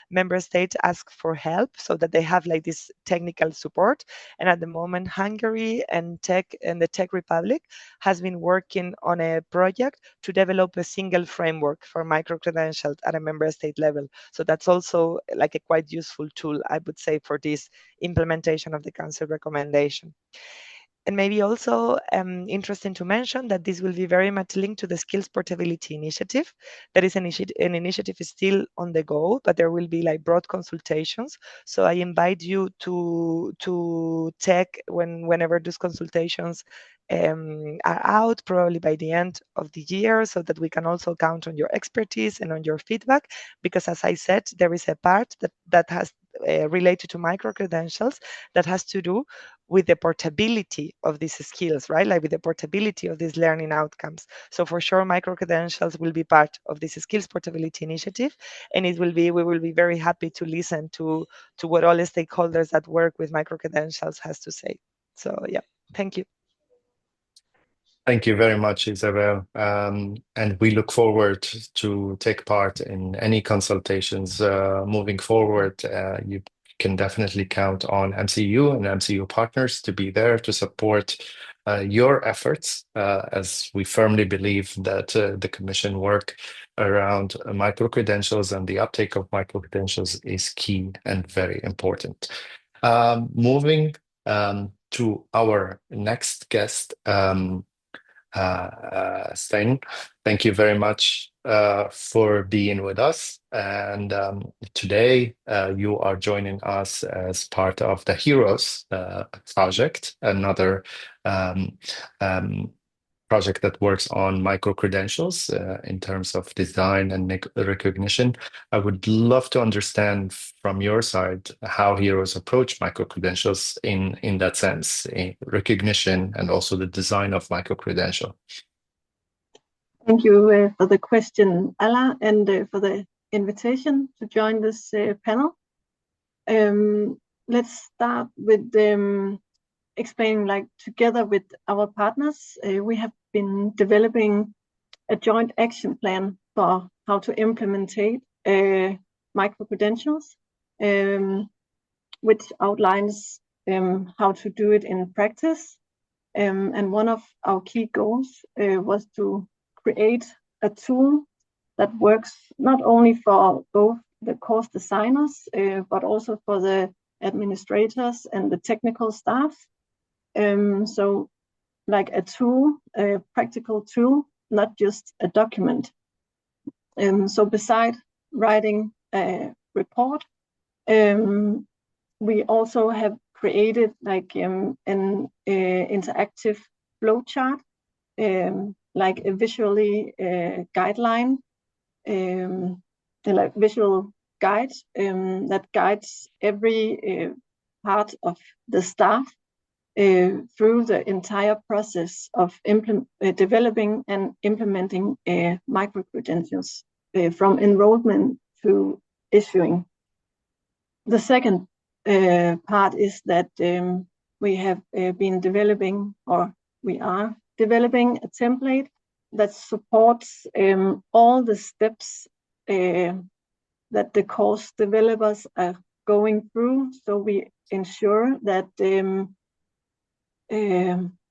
Member states ask for help so that they have like this technical support. And at the moment, Hungary and the Czech Republic has been working on a project to develop a single framework for micro-credentials at a member state level. So that's also like a quite useful tool, I would say, for this implementation of the Council recommendation. And maybe also interesting to mention that this will be very much linked to the Skills Portability Initiative. That is an initiative is still on the go, but there will be like broad consultations. So I invite you to check whenever those consultations are out, probably by the end of the year, so that we can also count on your expertise and on your feedback. Because as I said, there is a part that has related to micro-credentials that has to do with the portability of these skills, right? Like with the portability of these learning outcomes. So for sure, micro-credentials will be part of this skills portability initiative, and we will be very happy to listen to what all the stakeholders that work with micro-credentials has to say. So yeah, thank you. Thank you very much, Isabel. And we look forward to take part in any consultations moving forward. You can definitely count on MCU and MCU partners to be there to support your efforts, as we firmly believe that the Commission work around micro-credentials and the uptake of micro-credentials is key and very important. Moving to our next guest, Stein, thank you very much for being with us. And today you are joining us as part of the Heroes project, another project that works on micro-credentials in terms of design and recognition. I would love to understand from your side how Heroes approach micro-credentials in that sense, in recognition and also the design of micro-credential. Thank you for the question, Ala, and for the invitation to join this panel. let's start with explaining, like, together with our partners, we have been developing a joint action plan for how to implement micro-credentials, which outlines how to do it in practice. And one of our key goals was to create a tool that works not only for both the course designers, but also for the administrators and the technical staff. So like a tool, a practical tool, not just a document. So beside writing a report, we also have created like an interactive flowchart, like a visually guideline, like visual guide that guides every part of the staff through the entire process of developing and implementing micro-credentials from enrollment to issuing. The second part is that we have been developing, or we are developing, a template that supports all the steps that the course developers are going through. So we ensure that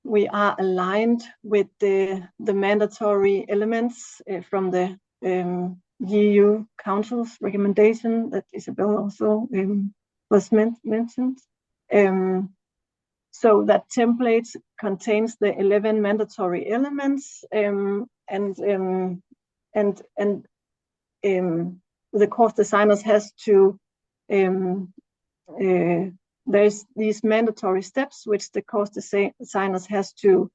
we are aligned with the mandatory elements from the EU Council's recommendation that Isabel also was mentioned. So that template contains the 11 mandatory elements, and the course designers has to there's these mandatory steps which the course designers has to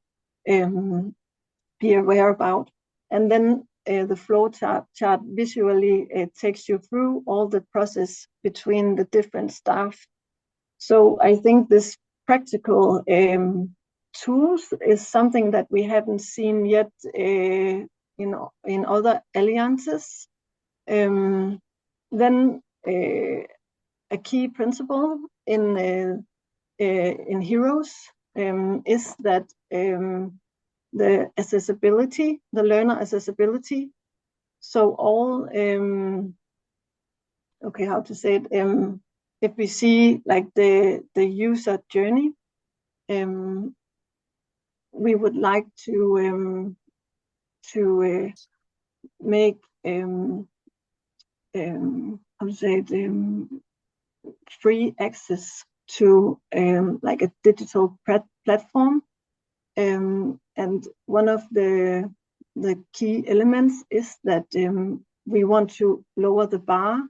be aware about, and then the flow chart visually takes you through all the process between the different staff. So I think this practical tools is something that we haven't seen yet in other alliances. Then a key principle in HEROES is that the accessibility, the learner accessibility. So all, okay, how to say it? If we see like the user journey, we would like to make how to say it, free access to like a digital platform. And one of the key elements is that we want to lower the bar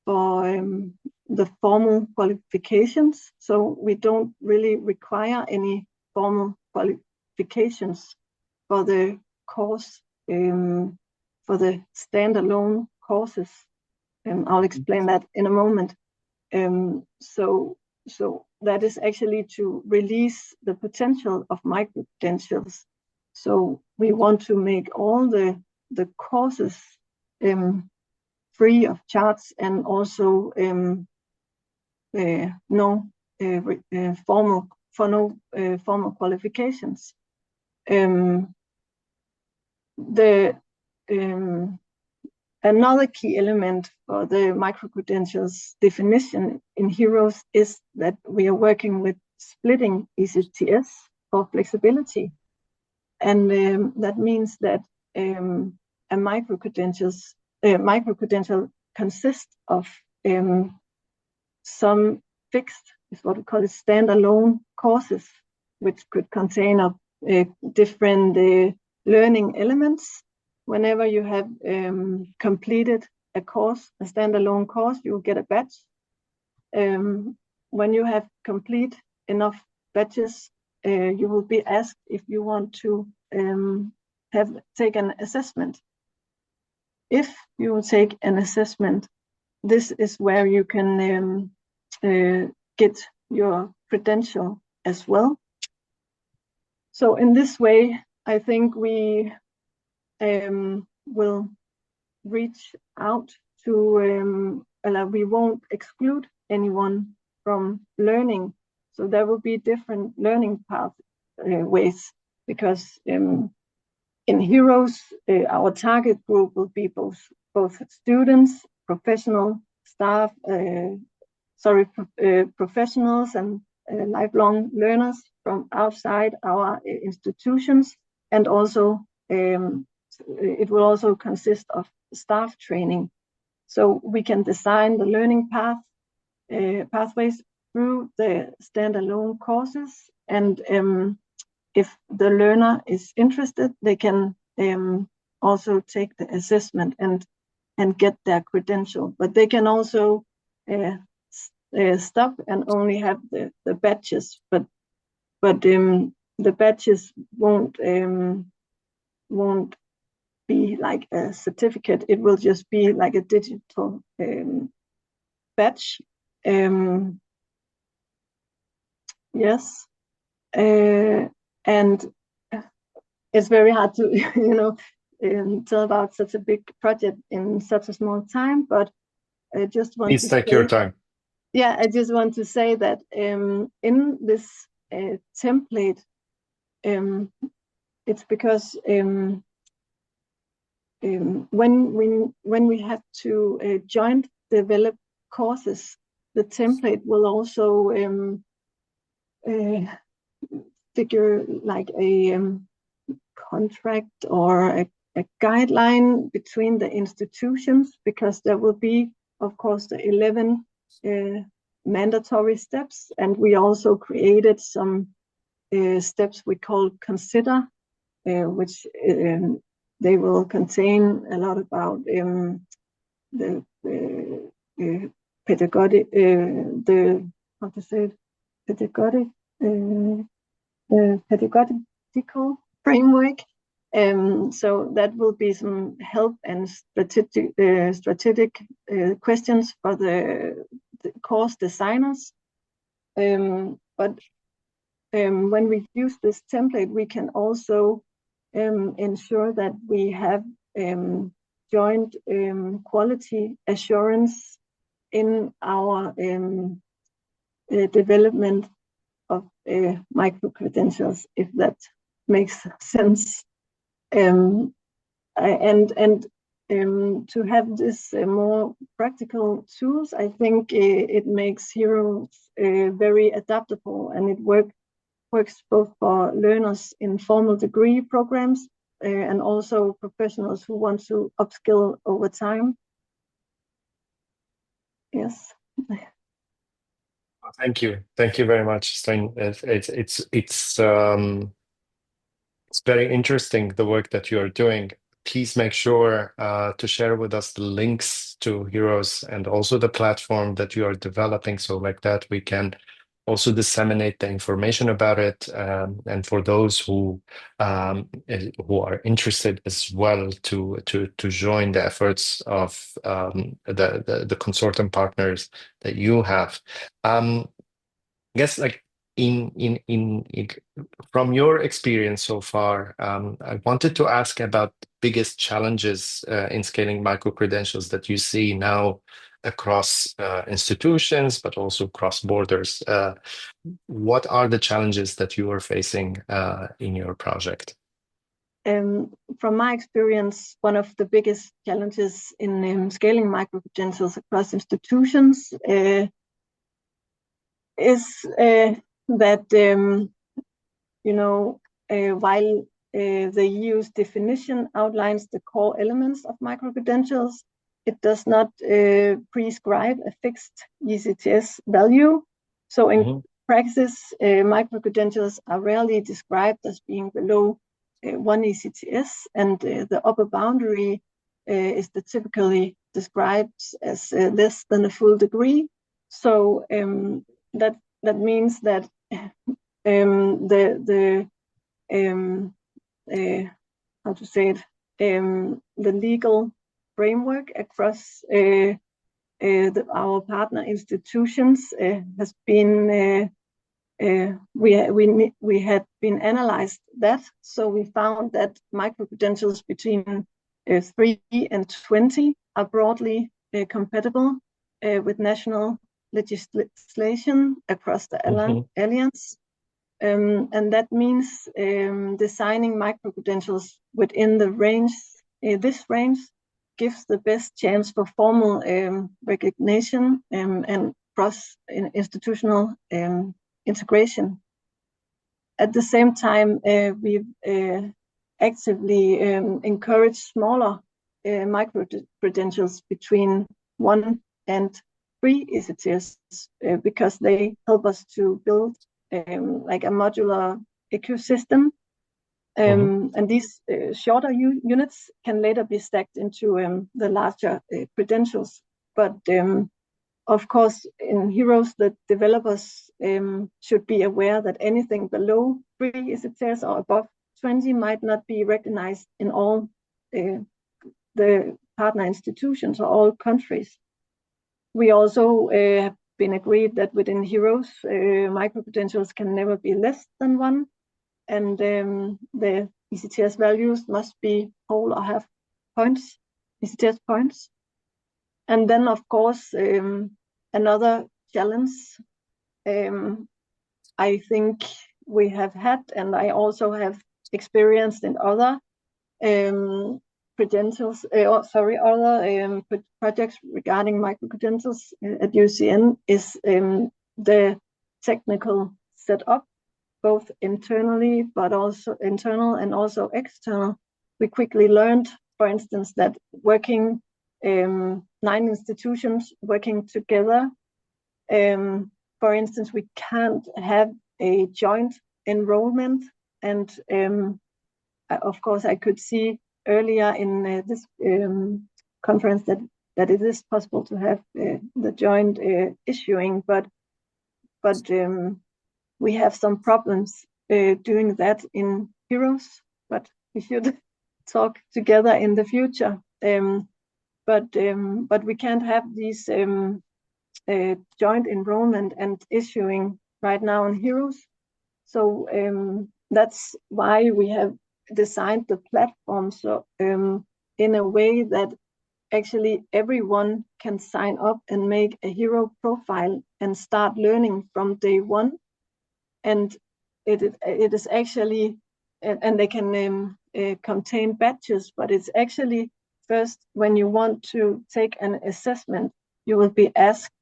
for the formal qualifications. So we don't really require any formal qualifications for the course, for the standalone courses. I'll explain that in a moment. So that is actually to release the potential of micro-credentials. So we want to make all the courses free of charge, and also no formal qualifications. Another key element for the micro-credentials definition in HEROES is that we are working with splitting ECTS for flexibility. And that means that a micro-credential consists of some fixed, is what we call it, standalone courses, which could contain of different learning elements. Whenever you have completed a course, a standalone course, you will get a badge. When you have complete enough badges, you will be asked if you want to take an assessment. If you will take an assessment, this is where you can get your credential as well. So in this way, I think we will reach out to, we won't exclude anyone from learning. So there will be different learning pathways, because in Heroes, our target group will be both students, professional staff, professionals and lifelong learners from outside our institutions, and also it will also consist of staff training. So we can design the learning pathways through the standalone courses, and if the learner is interested, they can also take the assessment and get their credential. But they can also stop and only have the badges, but the badges won't be like a certificate. It will just be like a digital badge. Yes, and it's very hard to tell about such a big project in such a small time. But I just want Please take your time. Yeah, I just want to say that in this template, it's because when we have to joint develop courses, the template will also figure like a contract or a guideline between the institutions, because there will be, of course, the 11 mandatory steps, and we also created some steps we call consider, which they will contain a lot about the pedagogic, pedagogical framework. So that will be some help and strategic questions for the course designers. But when we use this template, we can also ensure that we have joint quality assurance in our development of micro-credentials, if that makes sense. And to have this more practical tools, I think it makes Heroes very adaptable, and it works both for learners in formal degree programs and also professionals who want to upskill over time. Yes. Thank you very much, Stein. It's very interesting, the work that you are doing. Please make sure to share with us the links to Heroes and also the platform that you are developing, so like that we can also disseminate the information about it, and for those who are interested as well to join the efforts of the consortium partners that you have. I guess like in from your experience so far, I wanted to ask about biggest challenges in scaling micro-credentials that you see now across institutions, but also across borders. What are the challenges that you are facing in your project? From my experience, one of the biggest challenges in scaling micro-credentials across institutions is that while the EU's definition outlines the core elements of micro-credentials, it does not prescribe a fixed ECTS value. So in practice, micro-credentials are rarely described as being below 1 ECTS, and the upper boundary is typically described as less than a full degree. So that means that the legal framework across our partner institutions has been we had been analyzed that, so we found that micro-credentials between 3 and 20 are broadly compatible with national legislation across the alliance. And that means designing micro-credentials within the range. This range gives the best chance for formal recognition and cross-institutional integration. At the same time, we've actively encouraged smaller micro-credentials between 1 and 3 ECTS because they help us to build like a modular ecosystem. And these shorter units can later be stacked into the larger credentials. But of course, in Heroes, the developers should be aware that anything below 3 ECTS or above 20 might not be recognized in all the partner institutions or all countries. We also have been agreed that within Heroes, micro-credentials can never be less than 1, and the ECTS values must be whole or half points, ECTS points. And then, of course, another challenge I think we have had, and I also have experienced in other credentials, other projects regarding micro-credentials at UCN is the technical setup, both internally, but also internal and also external. We quickly learned, for instance, that working 9 institutions working together, for instance, we can't have a joint enrollment. And of course, I could see earlier in this conference that it is possible to have the joint issuing, but we have some problems doing that in Heroes, but we should talk together in the future. But we can't have these joint enrollment and issuing right now in Heroes. So that's why we have designed the platform so in a way that actually everyone can sign up and make a hero profile and start learning from day one. And it is actually, and they can contain batches, but it's actually first when you want to take an assessment, you will be asked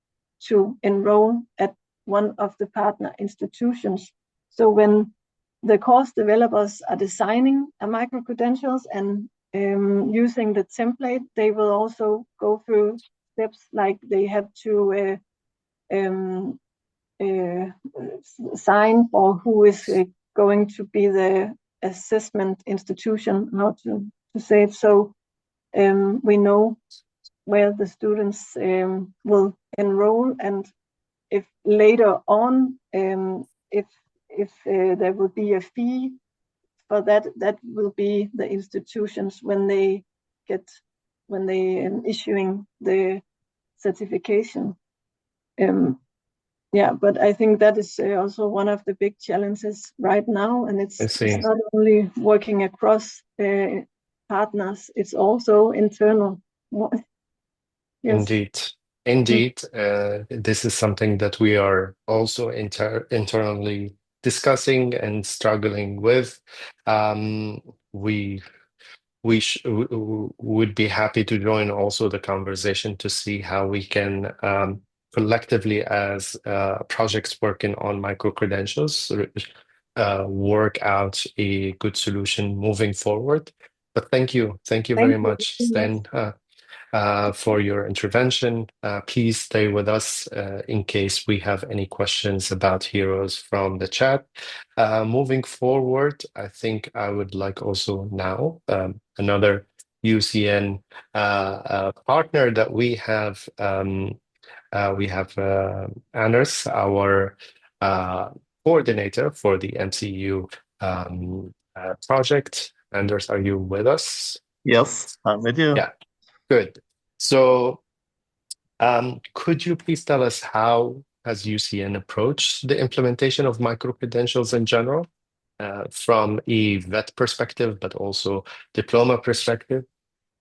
to enroll at one of the partner institutions. So when the course developers are designing a micro-credentials and using the template, they will also go through steps like they have to sign for who is going to be the assessment institution, how to say it. So we know where the students will enroll, and if later on, if there will be a fee for that, that will be the institutions when they issuing the certification. Yeah, but I think that is also one of the big challenges right now, and it's not only working across partners, it's also internal. Yes. Indeed. This is something that we are also internally discussing and struggling with. We would be happy to join also the conversation to see how we can collectively as projects working on micro-credentials work out a good solution moving forward. But thank you very much, Sten, for your intervention. Please stay with us in case we have any questions about Heroes from the chat. Moving forward, I think I would like also now another UCN partner that we have. We have Anders, our coordinator for the MCU project. Anders, are you with us? Yes, I'm with you. Yeah, good. So could you please tell us how has UCN approached the implementation of micro-credentials in general from a vet perspective, but also diploma perspective?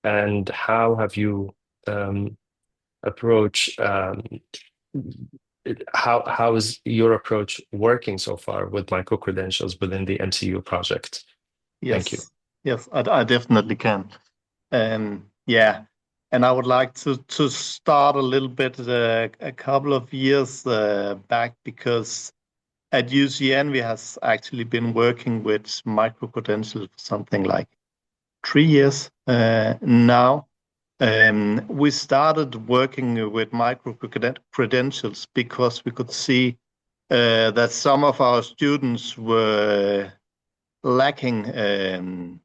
And how have you approached how is your approach working so far with micro-credentials within the MCU project? Thank you. Yes, I definitely can. Yeah, and I would like to start a little bit a couple of years back, because at UCN we has actually been working with micro-credentials for something like 3 years now. We started working with micro-credentials because we could see that some of our students were lacking some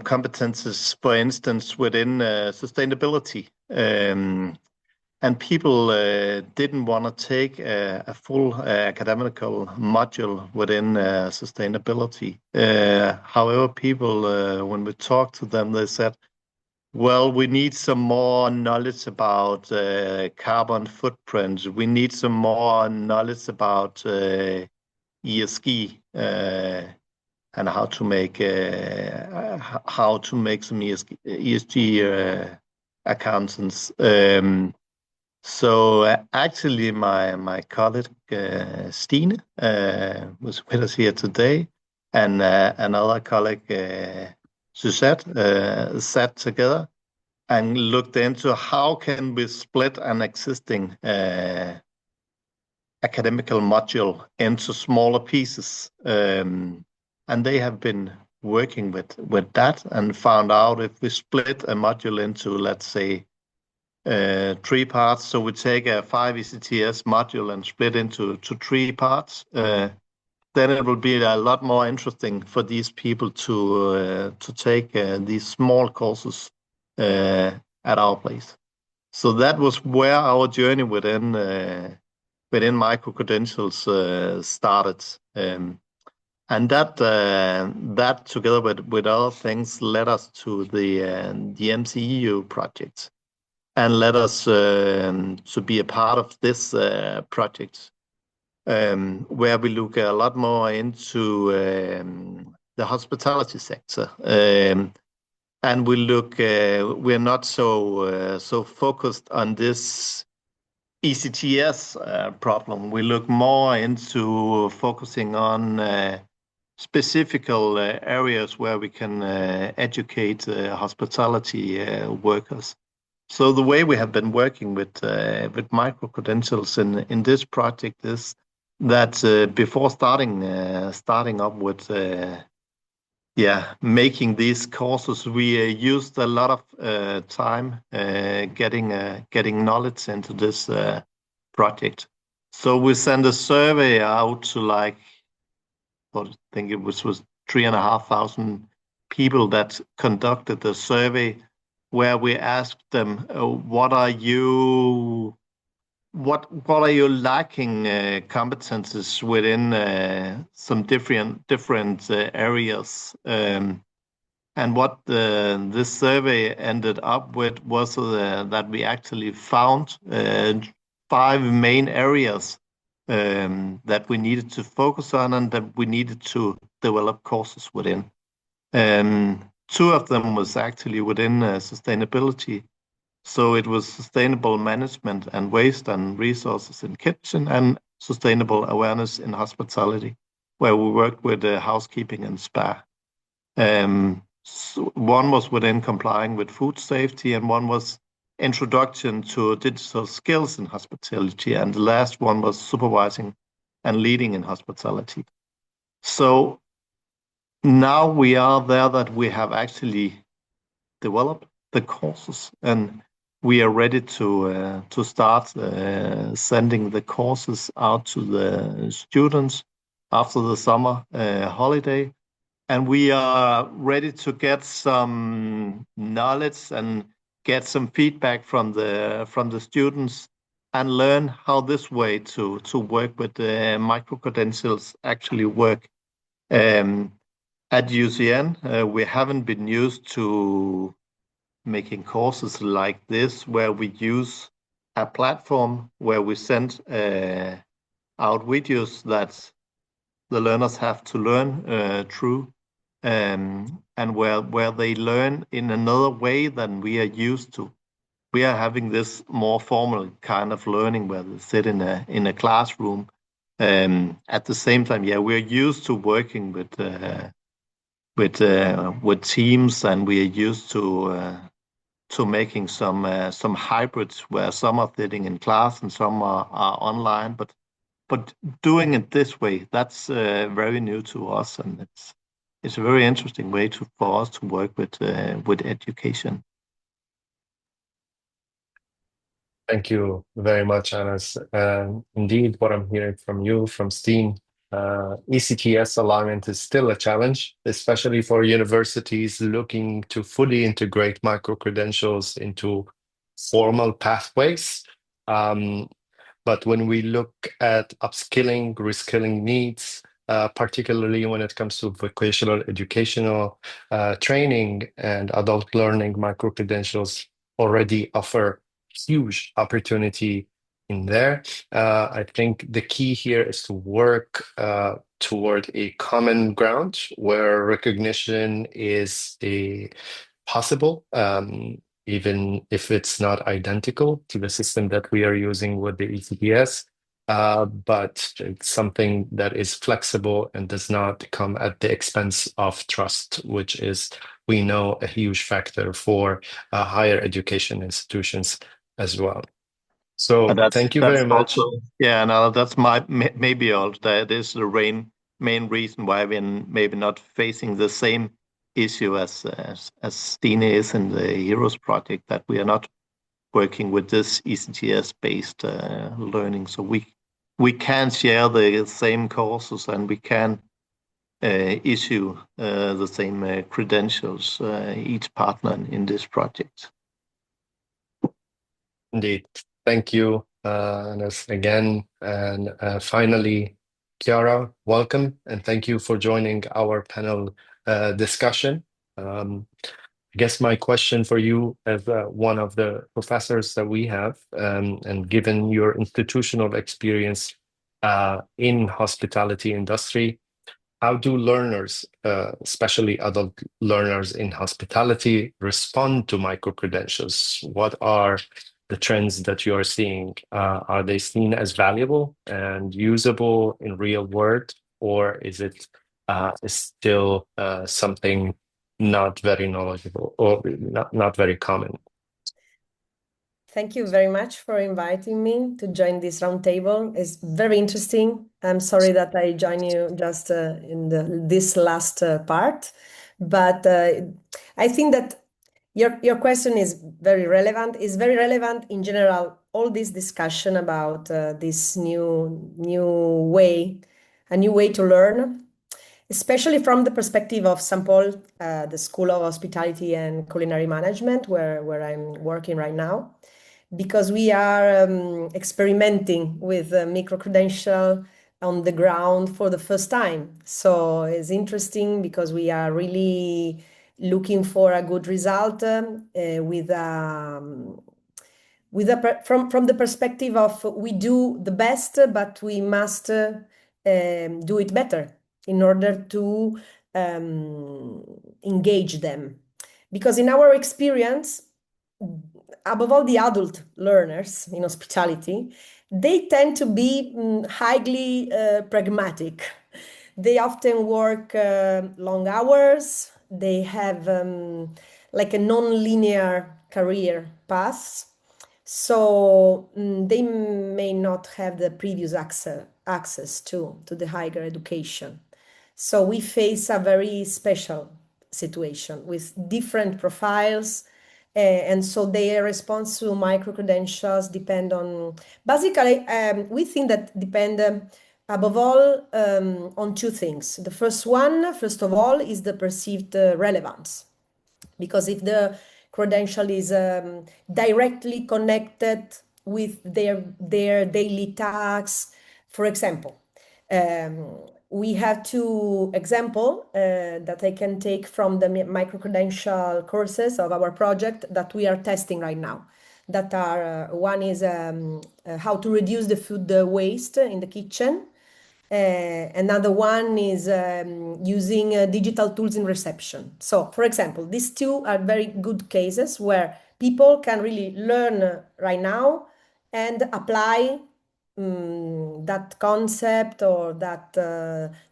competences, for instance, within sustainability. And people didn't want to take a full academical module within sustainability. However, people, when we talked to them, they said, well, we need some more knowledge about carbon footprint. We need some more knowledge about ESG and how to make some ESG accountants. So actually, my colleague Stine was with us here today, and another colleague Suzette sat together and looked into how can we split an existing academical module into smaller pieces, and they have been working with that and found out if we split a module into, let's say, 3 parts. So we take a 5 ECTS module and split into 3 parts. Then it will be a lot more interesting for these people to take these small courses at our place. So that was where our journey within micro-credentials started. And that together with other things led us to the MCEU project, and led us to be a part of this project, where we look a lot more into the hospitality sector. And we're not so focused on this ECTS problem. We look more into focusing on specific areas where we can educate hospitality workers. So the way we have been working with micro-credentials in this project is that before starting up with making these courses, we used a lot of time getting knowledge into this project. So we sent a survey out to I think it was 3,500 people that conducted the survey, where we asked them, what are you lacking competences within some different areas, and what this survey ended up with was that we actually found 5 main areas that we needed to focus on and that we needed to develop courses within. 2 of them was actually within sustainability. So it was sustainable management and waste and resources in kitchen, and sustainable awareness in hospitality, where we worked with housekeeping and spa. So one was within complying with food safety, and one was introduction to digital skills in hospitality, and the last one was supervising and leading in hospitality. So now we are there that we have actually developed the courses, and we are ready to start sending the courses out to the students after the summer holiday. And we are ready to get some knowledge and get some feedback from the students, and learn how this way to work with the micro-credentials actually work. At UCN, we haven't been used to making courses like this, where we use a platform where we send out videos that the learners have to learn through, and where they learn in another way than we are used to. we are having this more formal kind of learning where they sit in a classroom. At the same time, yeah, we're used to working with teams, and we are used to making some hybrids where some are sitting in class and some are online. But doing it this way, that's very new to us, and it's a very interesting way for us to work with education. Thank you very much, Anas. Indeed, what I'm hearing from you, from Steen, ECTS alignment is still a challenge, especially for universities looking to fully integrate micro-credentials into formal pathways. But when we look at upskilling, reskilling needs, particularly when it comes to vocational educational training and adult learning, micro-credentials already offer huge opportunity in there. I think the key here is to work toward a common ground where recognition is possible, even if it's not identical to the system that we are using with the ECTS. But it's something that is flexible and does not come at the expense of trust, which is, we know, a huge factor for higher education institutions as well. So thank you very much. Also, yeah, now that's maybe also that is the main reason why we're maybe not facing the same issue as Stine is in the Heroes project, that we are not working with this ECTS based learning. So we can share the same courses, and we can issue the same credentials, each partner in this project. Indeed. Thank you, Anas, again. And finally, Chiara, welcome, and thank you for joining our panel discussion. I guess my question for you, as one of the professors that we have, and given your institutional experience in hospitality industry, how do learners, especially adult learners in hospitality, respond to micro-credentials? What are the trends that you are seeing? Are they seen as valuable and usable in real world, or is it still something not very knowledgeable or not very common? Thank you very much for inviting me to join this roundtable. It's very interesting. I'm sorry that I join you just in this last part, but I think that your question is very relevant. It's very relevant in general. All this discussion about this new way, a new way to learn, especially from the perspective of St. Paul, the School of Hospitality and Culinary Management, where I'm working right now, because we are experimenting with micro-credential on the ground for the first time. So it's interesting because we are really looking for a good result from the perspective of we do the best, but we must do it better in order to engage them. Because in our experience, above all the adult learners in hospitality, they tend to be highly pragmatic. They often work long hours. They have like a non-linear career path. So they may not have the previous access to the higher education. So we face a very special situation with different profiles. And so their response to micro-credentials depend on, basically, we think that depend above all on two things. The first one, first of all, is the perceived relevance. Because if the credential is directly connected with their daily tasks, for example, we have two examples that I can take from the micro-credential courses of our project that we are testing right now. That are, one is how to reduce the food waste in the kitchen. Another one is using digital tools in reception. So, for example, these two are very good cases where people can really learn right now and apply that concept or that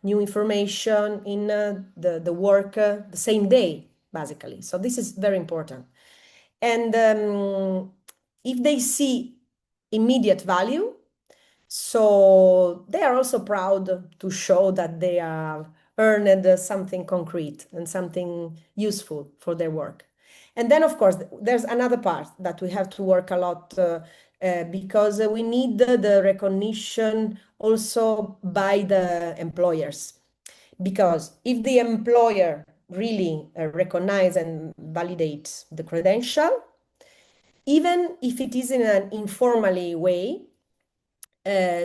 new information in the work the same day, basically. So this is very important. And if they see immediate value, so they are also proud to show that they have earned something concrete and something useful for their work. And then, of course, there's another part that we have to work a lot because we need the recognition also by the employers. Because if the employer really recognize and validates the credential, even if it is in an informally way,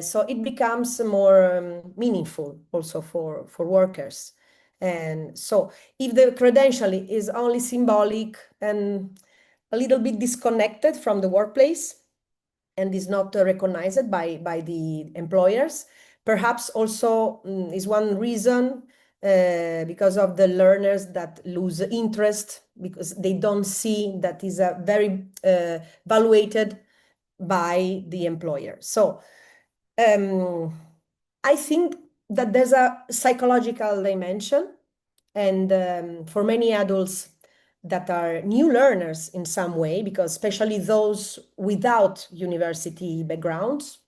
so it becomes more meaningful also for workers. And so if the credential is only symbolic and a little bit disconnected from the workplace and is not recognized by the employers, perhaps also is one reason because of the learners that lose interest because they don't see that is a very valuated by the employer. So I think that there's a psychological dimension, and for many adults that are new learners in some way, because especially those without university backgrounds,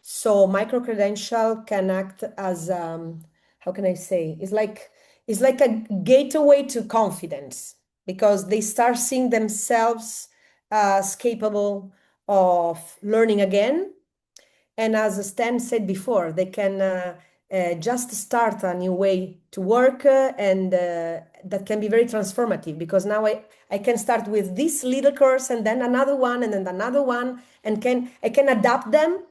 so micro-credential can act as, how can I say, it's like a gateway to confidence because they start seeing themselves as capable of learning again. And as Stan said before, they can just start a new way to work and that can be very transformative because now I can start with this little course and then another one and then another one and I can adapt them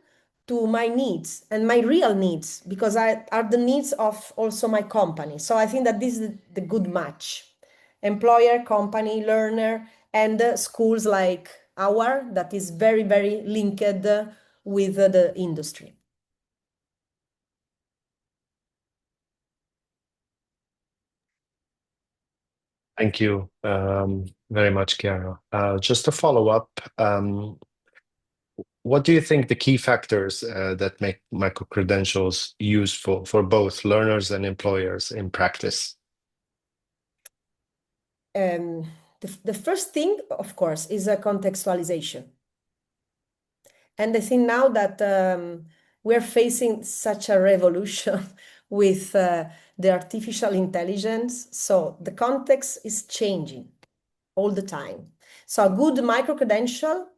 to my needs and my real needs because I are the needs of also my company. So I think that this is the good match. Employer, company, learner, and schools like our that is very, very linked with the industry. Thank you very much, Chiara. Just to follow up, what do you think the key factors that make micro-credentials useful for both learners and employers in practice? The first thing, of course, is a contextualization. And I think now that we're facing such a revolution with the artificial intelligence, so the context is changing all the time. So a good micro-credential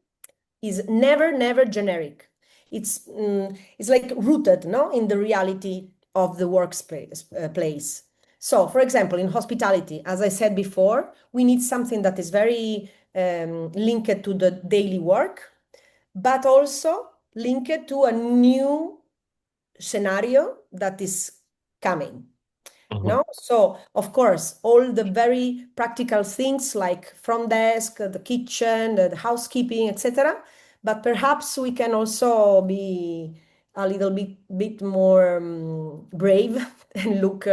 is never, never generic. It's like rooted, no, in the reality of the workplace. Place. So, for example, in hospitality, as I said before, we need something that is very linked to the daily work, but also linked to a new scenario that is coming. No, so of course, all the very practical things like front desk, the kitchen, the housekeeping, etc. But perhaps we can also be a little bit more brave and look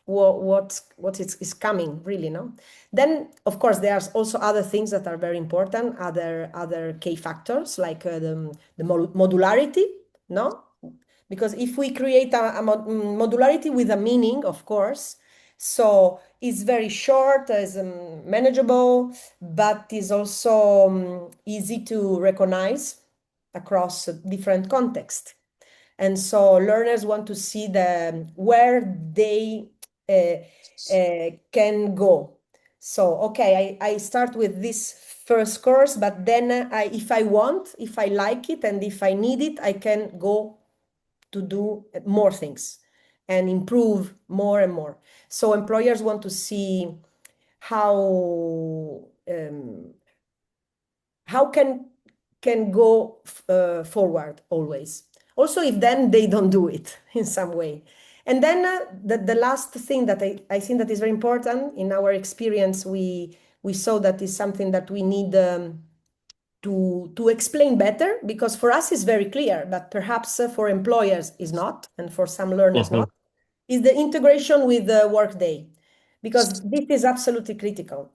what is coming really. No, then of course there's also other things that are very important, other key factors like the modularity. No. Because if we create a modularity with a meaning, of course, so it's very short, is manageable, but is also easy to recognize across different contexts. And so learners want to see where they can go. So, okay, I start with this first course, but then if I want, if I like it, and if I need it, I can go to do more things and improve more and more. So employers want to see how can go forward always. Also, if then they don't do it in some way. And then the last thing that I think that is very important in our experience, we saw that is something that we need to explain better, because for us it's very clear, but perhaps for employers is not, and for some learners not, is the integration with the workday, because this is absolutely critical.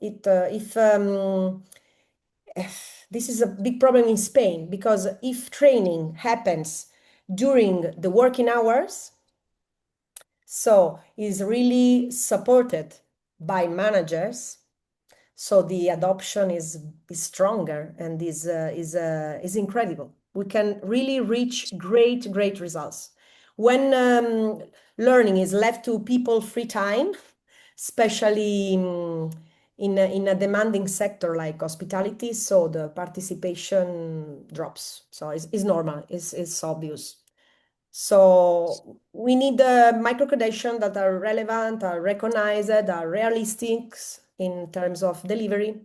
This is a big problem in Spain because if training happens during the working hours, so is really supported by managers, so the adoption is stronger and is incredible. We can really reach great results. When learning is left to people free time, especially in a demanding sector like hospitality, so the participation drops. So it's normal, it's obvious. So we need micro-credentials that are relevant, are recognized, are realistic in terms of delivery.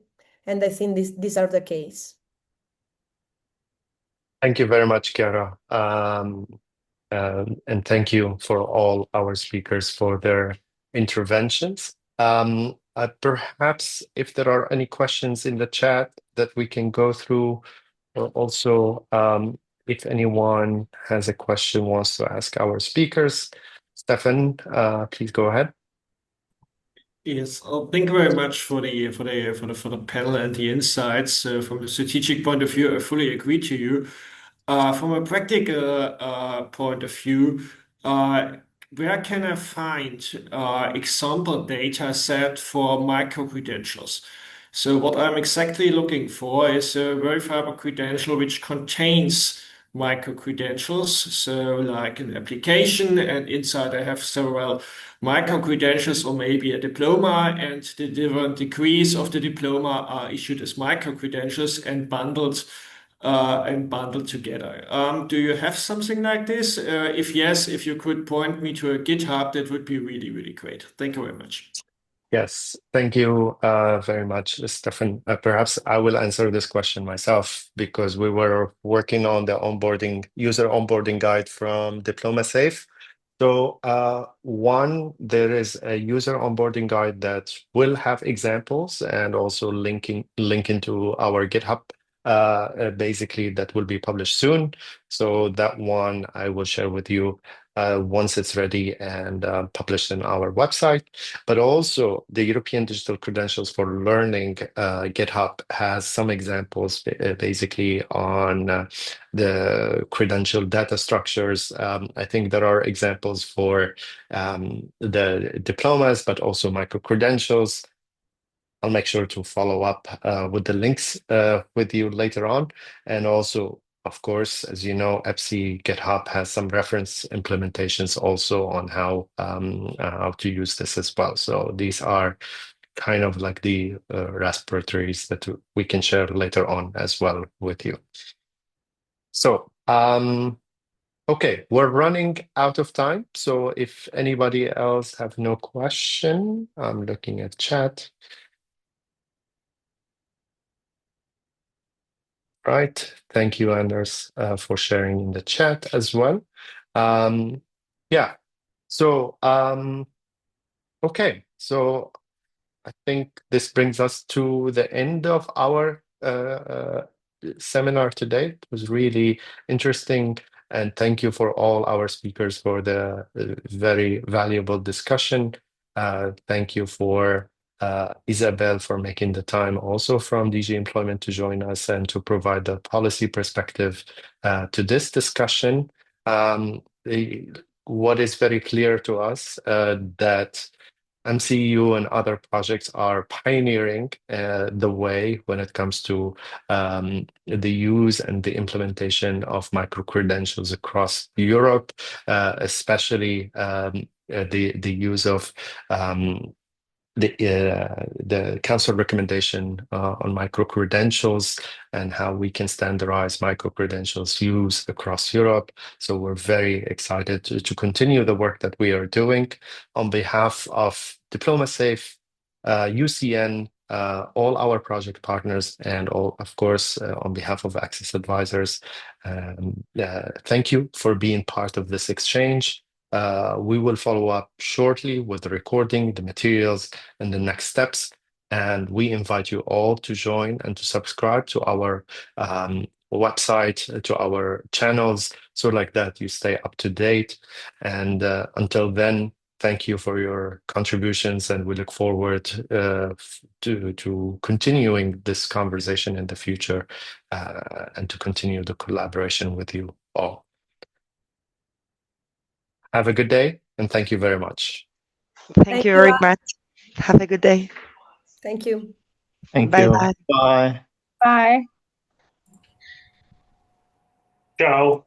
And I think these are the case. Thank you very much, Chiara. And thank you for all our speakers for their interventions. Perhaps if there are any questions in the chat that we can go through, or also if anyone has a question, wants to ask our speakers. Stefan, please go ahead. Yes, thank you very much for the panel and the insights. From the strategic point of view, I fully agree to you. From a practical point of view, where can I find example data set for micro-credentials? So what I'm exactly looking for is a verifiable credential which contains micro-credentials. So like an application, and inside I have several micro-credentials or maybe a diploma, and the different degrees of the diploma are issued as micro-credentials and bundled together. Do you have something like this? If yes, if you could point me to a GitHub, that would be really, really great. Thank you very much. Yes, thank you very much, Stefan. Perhaps I will answer this question myself because we were working on the user onboarding guide from DiplomaSafe. So there is a user onboarding guide that will have examples and also link into our GitHub. Basically, that will be published soon. So that one I will share with you once it's ready and published in our website. But also the European Digital Credentials for Learning GitHub has some examples basically on the credential data structures. I think there are examples for the diplomas, but also micro-credentials. I'll make sure to follow up with the links with you later on. And also, of course, as you know, EPSI GitHub has some reference implementations also on how to use this as well. So these are kind of like the repositories that we can share later on as well with you. So, okay, we're running out of time. So if anybody else have no question, I'm looking at chat. Right. Thank you, Anders, for sharing in the chat as well. Yeah. So, okay. So I think this brings us to the end of our seminar today. It was really interesting. And thank you for all our speakers for the very valuable discussion. Thank you for Isabel for making the time also from DG Employment to join us and to provide the policy perspective to this discussion. What is very clear to us that MCU and other projects are pioneering the way when it comes to the use and the implementation of micro-credentials across Europe, especially the use of the council recommendation on micro-credentials and how we can standardize micro-credentials use across Europe. So we're very excited to continue the work that we are doing on behalf of DiplomaSafe, UCN, all our project partners, and all, of course, on behalf of Access Advisors. Thank you for being part of this exchange. We will follow up shortly with the recording, the materials, and the next steps. And we invite you all to join and to subscribe to our website, to our channels, so like that you stay up to date. And until then, thank you for your contributions, and we look forward to continuing this conversation in the future and to continue the collaboration with you all. Have a good day, and thank you very much. Thank you very much. Have a good day. Thank you. Thank Bye you. bye. Bye. Bye. Ciao.